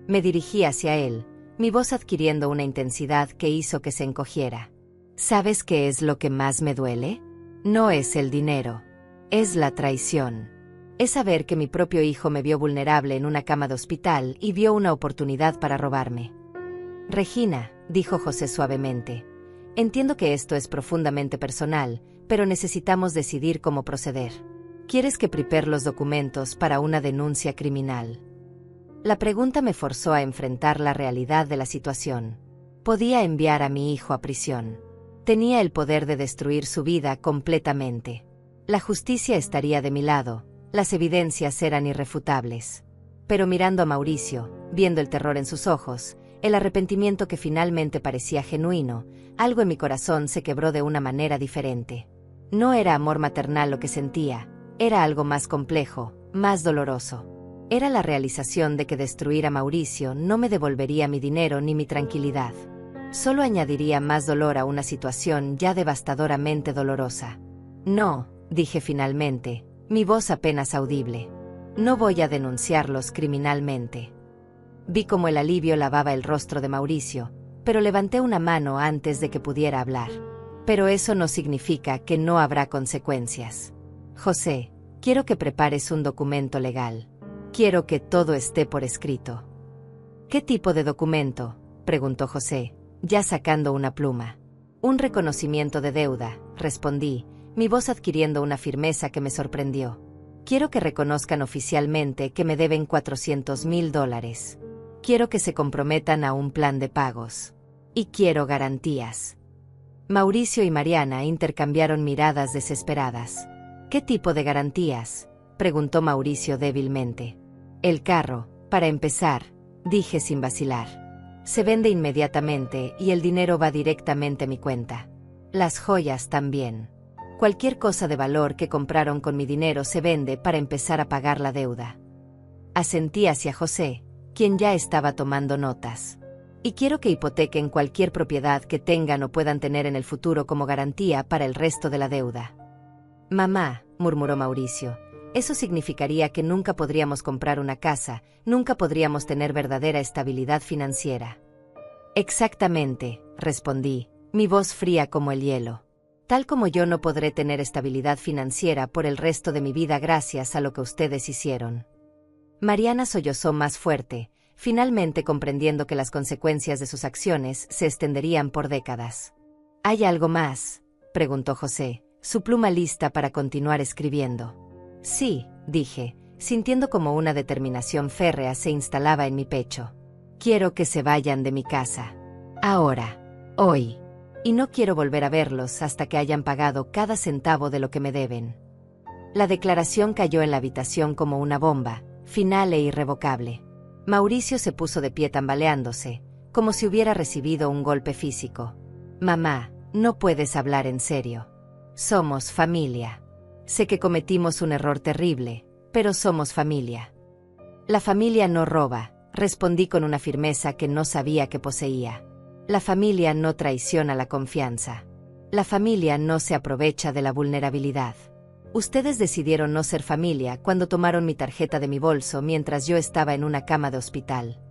Me dirigí hacia él, mi voz adquiriendo una intensidad que hizo que se encogiera. ¿Sabes qué es lo que más me duele? No es el dinero. Es la traición. Es saber que mi propio hijo me vio vulnerable en una cama de hospital y vio una oportunidad para robarme. Regina, dijo José suavemente, entiendo que esto es profundamente personal, pero necesitamos decidir cómo proceder. ¿Quieres que prepare los documentos para una denuncia criminal? La pregunta me forzó a enfrentar la realidad de la situación. Podía enviar a mi hijo a prisión. Tenía el poder de destruir su vida completamente. La justicia estaría de mi lado, las evidencias eran irrefutables. Pero mirando a Mauricio, viendo el terror en sus ojos, el arrepentimiento que finalmente parecía genuino, algo en mi corazón se quebró de una manera diferente. No era amor maternal lo que sentía, era algo más complejo, más doloroso. Era la realización de que destruir a Mauricio no me devolvería mi dinero ni mi tranquilidad. Solo añadiría más dolor a una situación ya devastadoramente dolorosa. No, dije finalmente, mi voz apenas audible. No voy a denunciarlos criminalmente. Vi cómo el alivio lavaba el rostro de Mauricio, pero levanté una mano antes de que pudiera hablar. Pero eso no significa que no habrá consecuencias. José, quiero que prepares un documento legal. Quiero que todo esté por escrito. ¿Qué tipo de documento?, preguntó José, ya sacando una pluma. Un reconocimiento de deuda, respondí, mi voz adquiriendo una firmeza que me sorprendió. Quiero que reconozcan oficialmente que me deben $400,000. Quiero que se comprometan a un plan de pagos. Y quiero garantías. Mauricio y Mariana intercambiaron miradas desesperadas. ¿Qué tipo de garantías?, preguntó Mauricio débilmente. El carro, para empezar, dije sin vacilar. Se vende inmediatamente y el dinero va directamente a mi cuenta. Las joyas también. Cualquier cosa de valor que compraron con mi dinero se vende para empezar a pagar la deuda. Asentí hacia José, quien ya estaba tomando notas. Y quiero que hipotequen cualquier propiedad que tengan o puedan tener en el futuro como garantía para el resto de la deuda. Mamá, murmuró Mauricio, eso significaría que nunca podríamos comprar una casa, nunca podríamos tener verdadera estabilidad financiera. Exactamente, respondí, mi voz fría como el hielo. Tal como yo no podré tener estabilidad financiera por el resto de mi vida gracias a lo que ustedes hicieron. Mariana sollozó más fuerte, finalmente comprendiendo que las consecuencias de sus acciones se extenderían por décadas. ¿Hay algo más?, preguntó José, su pluma lista para continuar escribiendo. Sí, dije, sintiendo como una determinación férrea se instalaba en mi pecho. Quiero que se vayan de mi casa. Ahora. Hoy. Y no quiero volver a verlos hasta que hayan pagado cada centavo de lo que me deben. La declaración cayó en la habitación como una bomba, final e irrevocable. Mauricio se puso de pie tambaleándose, como si hubiera recibido un golpe físico. Mamá, no puedes hablar en serio. Somos familia. Sé que cometimos un error terrible, pero somos familia. La familia no roba, respondí con una firmeza que no sabía que poseía. La familia no traiciona la confianza. La familia no se aprovecha de la vulnerabilidad. Ustedes decidieron no ser familia cuando tomaron mi tarjeta de mi bolso mientras yo estaba en una cama de hospital.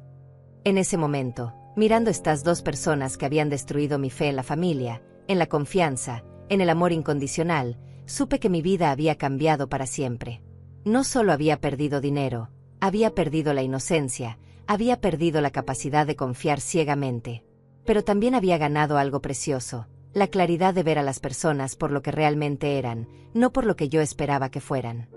En ese momento, mirando estas dos personas que habían destruido mi fe en la familia, en la confianza, en el amor incondicional, supe que mi vida había cambiado para siempre. No solo había perdido dinero, había perdido la inocencia, había perdido la capacidad de confiar ciegamente. Pero también había ganado algo precioso, la claridad de ver a las personas por lo que realmente eran, no por lo que yo esperaba que fueran.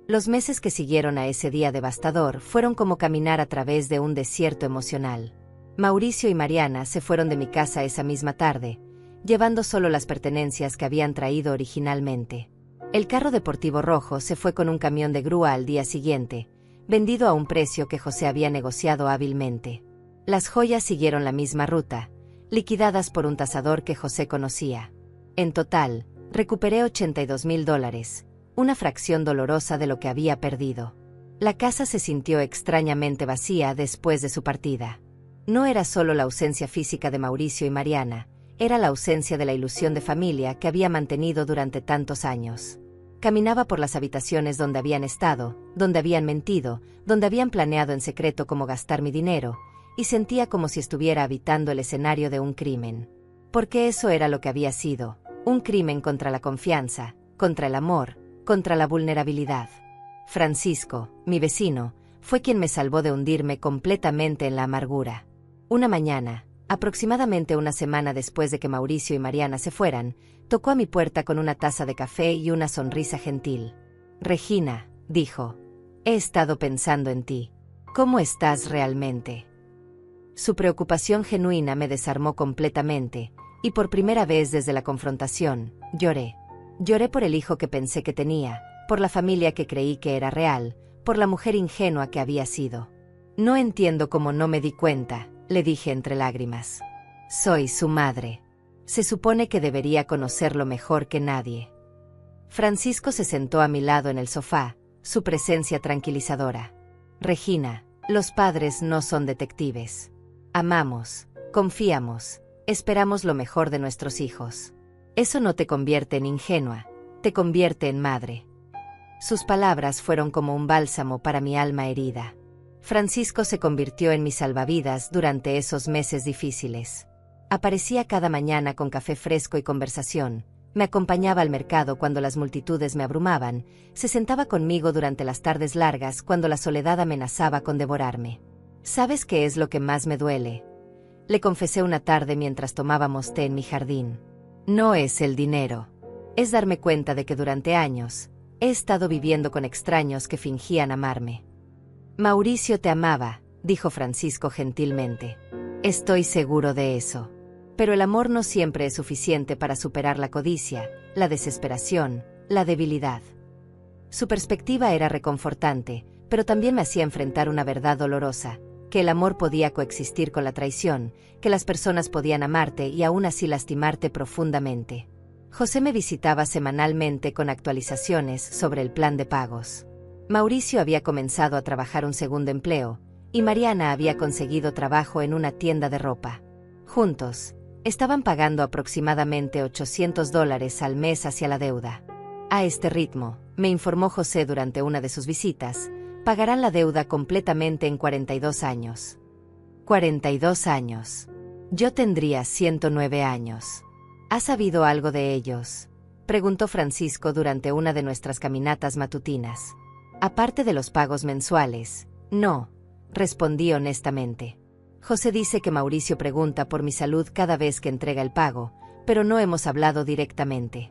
Los meses que siguieron a ese día devastador fueron como caminar a través de un desierto emocional. Mauricio y Mariana se fueron de mi casa esa misma tarde, llevando solo las pertenencias que habían traído originalmente. El carro deportivo rojo se fue con un camión de grúa al día siguiente, vendido a un precio que José había negociado hábilmente. Las joyas siguieron la misma ruta, liquidadas por un tasador que José conocía. En total, recuperé $82,000, una fracción dolorosa de lo que había perdido. La casa se sintió extrañamente vacía después de su partida. No era solo la ausencia física de Mauricio y Mariana, era la ausencia de la ilusión de familia que había mantenido durante tantos años. Caminaba por las habitaciones donde habían estado, donde habían mentido, donde habían planeado en secreto cómo gastar mi dinero, y sentía como si estuviera habitando el escenario de un crimen. Porque eso era lo que había sido, un crimen contra la confianza, contra el amor, contra la vulnerabilidad. Francisco, mi vecino, fue quien me salvó de hundirme completamente en la amargura. Una mañana, aproximadamente una semana después de que Mauricio y Mariana se fueran, tocó a mi puerta con una taza de café y una sonrisa gentil. Regina, dijo, he estado pensando en ti. ¿Cómo estás realmente? Su preocupación genuina me desarmó completamente, y por primera vez desde la confrontación, lloré. Lloré por el hijo que pensé que tenía, por la familia que creí que era real, por la mujer ingenua que había sido. No entiendo cómo no me di cuenta, le dije entre lágrimas. Soy su madre. Se supone que debería conocerlo mejor que nadie. Francisco se sentó a mi lado en el sofá, su presencia tranquilizadora. Regina, los padres no son detectives. Amamos, confiamos, esperamos lo mejor de nuestros hijos. Eso no te convierte en ingenua, te convierte en madre. Sus palabras fueron como un bálsamo para mi alma herida. Francisco se convirtió en mi salvavidas durante esos meses difíciles. Aparecía cada mañana con café fresco y conversación, me acompañaba al mercado cuando las multitudes me abrumaban, se sentaba conmigo durante las tardes largas cuando la soledad amenazaba con devorarme. ¿Sabes qué es lo que más me duele?, le confesé una tarde mientras tomábamos té en mi jardín. No es el dinero. Es darme cuenta de que durante años he estado viviendo con extraños que fingían amarme. Mauricio te amaba, dijo Francisco gentilmente. Estoy seguro de eso. Pero el amor no siempre es suficiente para superar la codicia, la desesperación, la debilidad. Su perspectiva era reconfortante, pero también me hacía enfrentar una verdad dolorosa, que el amor podía coexistir con la traición, que las personas podían amarte y aún así lastimarte profundamente. José me visitaba semanalmente con actualizaciones sobre el plan de pagos. Mauricio había comenzado a trabajar un segundo empleo, y Mariana había conseguido trabajo en una tienda de ropa. Juntos, estaban pagando aproximadamente $800 al mes hacia la deuda. A este ritmo, me informó José durante una de sus visitas, pagarán la deuda completamente en 42 años. 42 años. Yo tendría 109 años. ¿Has sabido algo de ellos?, preguntó Francisco durante una de nuestras caminatas matutinas. Aparte de los pagos mensuales, no, respondí honestamente. José dice que Mauricio pregunta por mi salud cada vez que entrega el pago, pero no hemos hablado directamente.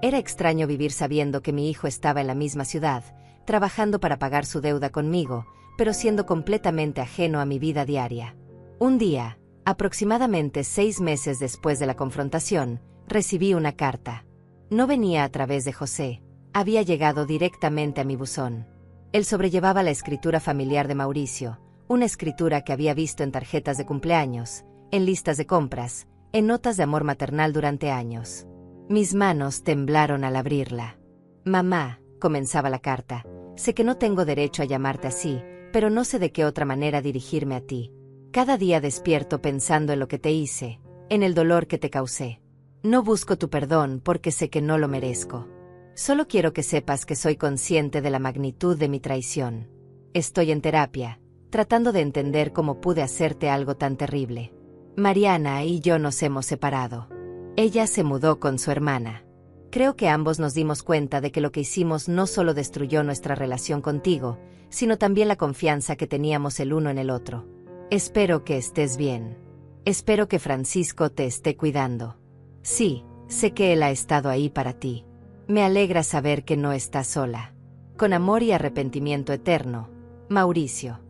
Era extraño vivir sabiendo que mi hijo estaba en la misma ciudad, trabajando para pagar su deuda conmigo, pero siendo completamente ajeno a mi vida diaria. Un día, aproximadamente 6 meses después de la confrontación, recibí una carta. No venía a través de José, había llegado directamente a mi buzón. Él sobrellevaba la escritura familiar de Mauricio, una escritura que había visto en tarjetas de cumpleaños, en listas de compras, en notas de amor maternal durante años. Mis manos temblaron al abrirla. Mamá, comenzaba la carta, sé que no tengo derecho a llamarte así, pero no sé de qué otra manera dirigirme a ti. Cada día despierto pensando en lo que te hice, en el dolor que te causé. No busco tu perdón porque sé que no lo merezco. Solo quiero que sepas que soy consciente de la magnitud de mi traición. Estoy en terapia, tratando de entender cómo pude hacerte algo tan terrible. Mariana y yo nos hemos separado. Ella se mudó con su hermana. Creo que ambos nos dimos cuenta de que lo que hicimos no solo destruyó nuestra relación contigo, sino también la confianza que teníamos el uno en el otro. Espero que estés bien. Espero que Francisco te esté cuidando. Sí, sé que él ha estado ahí para ti. Me alegra saber que no estás sola. Con amor y arrepentimiento eterno, Mauricio.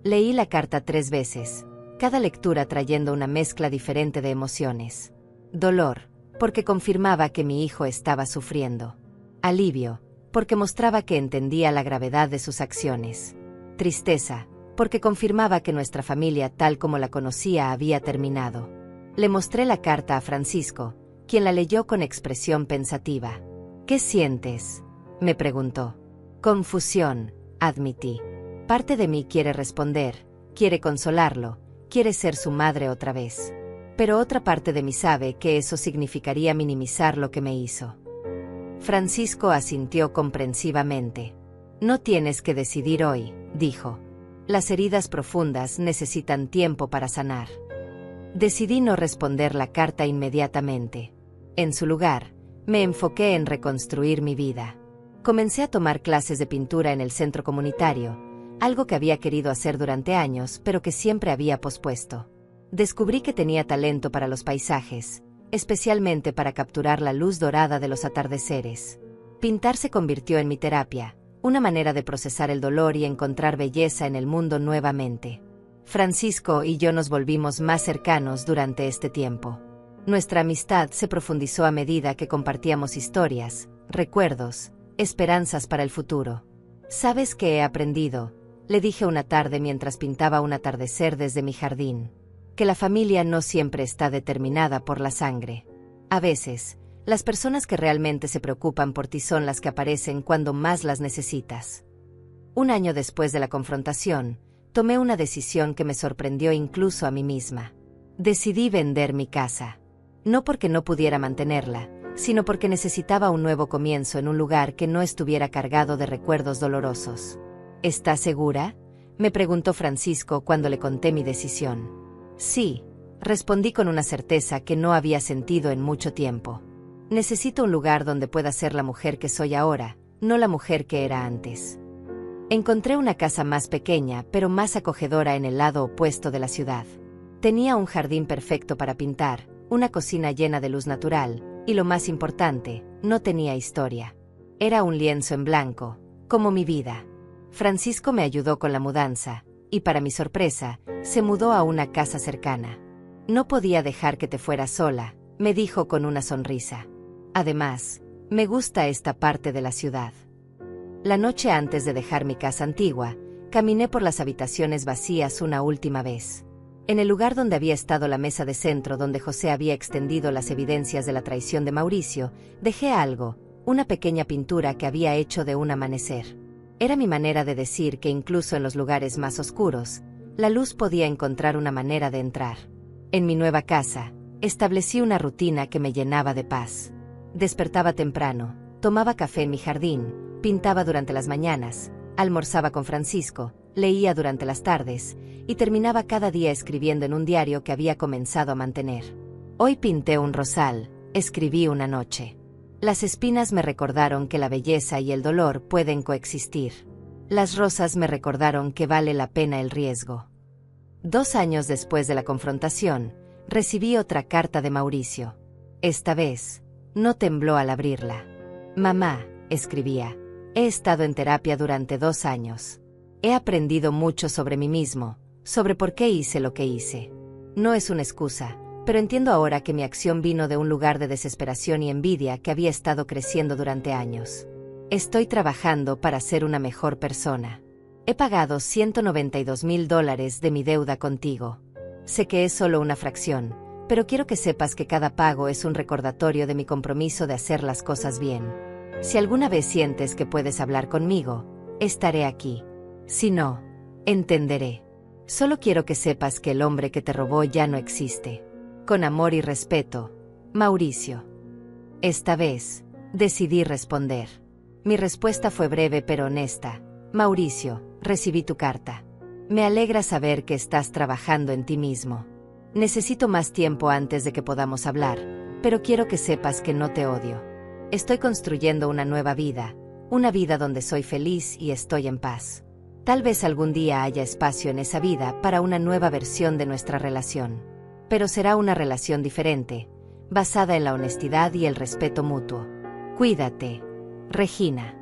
Leí la carta 3 veces, cada lectura trayendo una mezcla diferente de emociones. Dolor, porque confirmaba que mi hijo estaba sufriendo. Alivio, porque mostraba que entendía la gravedad de sus acciones. Tristeza, porque confirmaba que nuestra familia tal como la conocía había terminado. Le mostré la carta a Francisco, quien la leyó con expresión pensativa. ¿Qué sientes?, me preguntó. Confusión, admití. Parte de mí quiere responder, quiere consolarlo, quiere ser su madre otra vez. Pero otra parte de mí sabe que eso significaría minimizar lo que me hizo. Francisco asintió comprensivamente. No tienes que decidir hoy, dijo. Las heridas profundas necesitan tiempo para sanar. Decidí no responder la carta inmediatamente. En su lugar, me enfoqué en reconstruir mi vida. Comencé a tomar clases de pintura en el centro comunitario, algo que había querido hacer durante años, pero que siempre había pospuesto. Descubrí que tenía talento para los paisajes, especialmente para capturar la luz dorada de los atardeceres. Pintar se convirtió en mi terapia, una manera de procesar el dolor y encontrar belleza en el mundo nuevamente. Francisco y yo nos volvimos más cercanos durante este tiempo. Nuestra amistad se profundizó a medida que compartíamos historias, recuerdos, esperanzas para el futuro. ¿Sabes qué he aprendido?, le dije una tarde mientras pintaba un atardecer desde mi jardín. Que la familia no siempre está determinada por la sangre. A veces, las personas que realmente se preocupan por ti son las que aparecen cuando más las necesitas. Un año después de la confrontación, tomé una decisión que me sorprendió incluso a mí misma. Decidí vender mi casa. No porque no pudiera mantenerla, sino porque necesitaba un nuevo comienzo en un lugar que no estuviera cargado de recuerdos dolorosos. ¿Estás segura?, me preguntó Francisco cuando le conté mi decisión. Sí, respondí con una certeza que no había sentido en mucho tiempo. Necesito un lugar donde pueda ser la mujer que soy ahora, no la mujer que era antes. Encontré una casa más pequeña, pero más acogedora en el lado opuesto de la ciudad. Tenía un jardín perfecto para pintar, una cocina llena de luz natural, y lo más importante, no tenía historia. Era un lienzo en blanco, como mi vida. Francisco me ayudó con la mudanza, y para mi sorpresa, se mudó a una casa cercana. No podía dejar que te fueras sola, me dijo con una sonrisa. Además, me gusta esta parte de la ciudad. La noche antes de dejar mi casa antigua, caminé por las habitaciones vacías una última vez. En el lugar donde había estado la mesa de centro donde José había extendido las evidencias de la traición de Mauricio, dejé algo, una pequeña pintura que había hecho de un amanecer. Era mi manera de decir que incluso en los lugares más oscuros, la luz podía encontrar una manera de entrar. En mi nueva casa, establecí una rutina que me llenaba de paz. Despertaba temprano, tomaba café en mi jardín, pintaba durante las mañanas, almorzaba con Francisco, leía durante las tardes, y terminaba cada día escribiendo en un diario que había comenzado a mantener. Hoy pinté un rosal, escribí una noche. Las espinas me recordaron que la belleza y el dolor pueden coexistir. Las rosas me recordaron que vale la pena el riesgo. 2 años después de la confrontación, recibí otra carta de Mauricio. Esta vez, no tembló al abrirla. Mamá, escribía, he estado en terapia durante 2 años. He aprendido mucho sobre mí mismo, sobre por qué hice lo que hice. No es una excusa, pero entiendo ahora que mi acción vino de un lugar de desesperación y envidia que había estado creciendo durante años. Estoy trabajando para ser una mejor persona. He pagado $192,000 de mi deuda contigo. Sé que es solo una fracción, pero quiero que sepas que cada pago es un recordatorio de mi compromiso de hacer las cosas bien. Si alguna vez sientes que puedes hablar conmigo, estaré aquí. Si no, entenderé. Solo quiero que sepas que el hombre que te robó ya no existe. Con amor y respeto, Mauricio. Esta vez, decidí responder. Mi respuesta fue breve pero honesta. Mauricio, recibí tu carta. Me alegra saber que estás trabajando en ti mismo. Necesito más tiempo antes de que podamos hablar, pero quiero que sepas que no te odio. Estoy construyendo una nueva vida, una vida donde soy feliz y estoy en paz. Tal vez algún día haya espacio en esa vida para una nueva versión de nuestra relación. Pero será una relación diferente, basada en la honestidad y el respeto mutuo. Cuídate, Regina.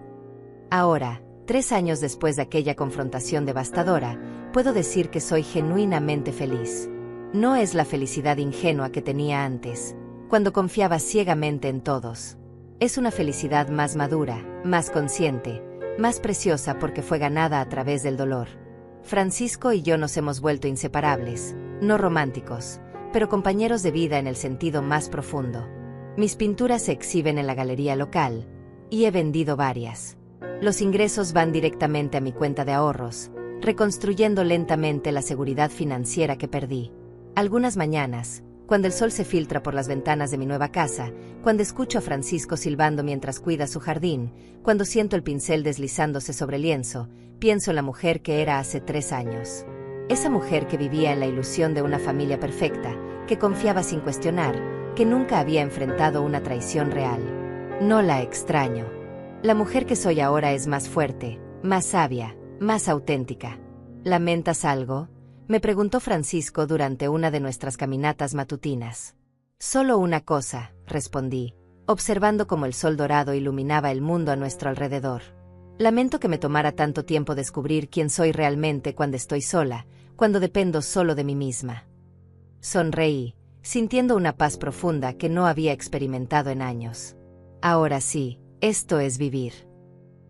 Ahora, 3 años después de aquella confrontación devastadora, puedo decir que soy genuinamente feliz. No es la felicidad ingenua que tenía antes, cuando confiaba ciegamente en todos. Es una felicidad más madura, más consciente, más preciosa porque fue ganada a través del dolor. Francisco y yo nos hemos vuelto inseparables, no románticos, pero compañeros de vida en el sentido más profundo. Mis pinturas se exhiben en la galería local, y he vendido varias. Los ingresos van directamente a mi cuenta de ahorros, reconstruyendo lentamente la seguridad financiera que perdí. Algunas mañanas, cuando el sol se filtra por las ventanas de mi nueva casa, cuando escucho a Francisco silbando mientras cuida su jardín, cuando siento el pincel deslizándose sobre el lienzo, pienso en la mujer que era hace 3 años. Esa mujer que vivía en la ilusión de una familia perfecta, que confiaba sin cuestionar, que nunca había enfrentado una traición real. No la extraño. La mujer que soy ahora es más fuerte, más sabia, más auténtica. ¿Lamentas algo?, me preguntó Francisco durante una de nuestras caminatas matutinas. Solo una cosa, respondí, observando cómo el sol dorado iluminaba el mundo a nuestro alrededor. Lamento que me tomara tanto tiempo descubrir quién soy realmente cuando estoy sola, cuando dependo solo de mí misma. Sonreí, sintiendo una paz profunda que no había experimentado en años. Ahora sí, esto es vivir.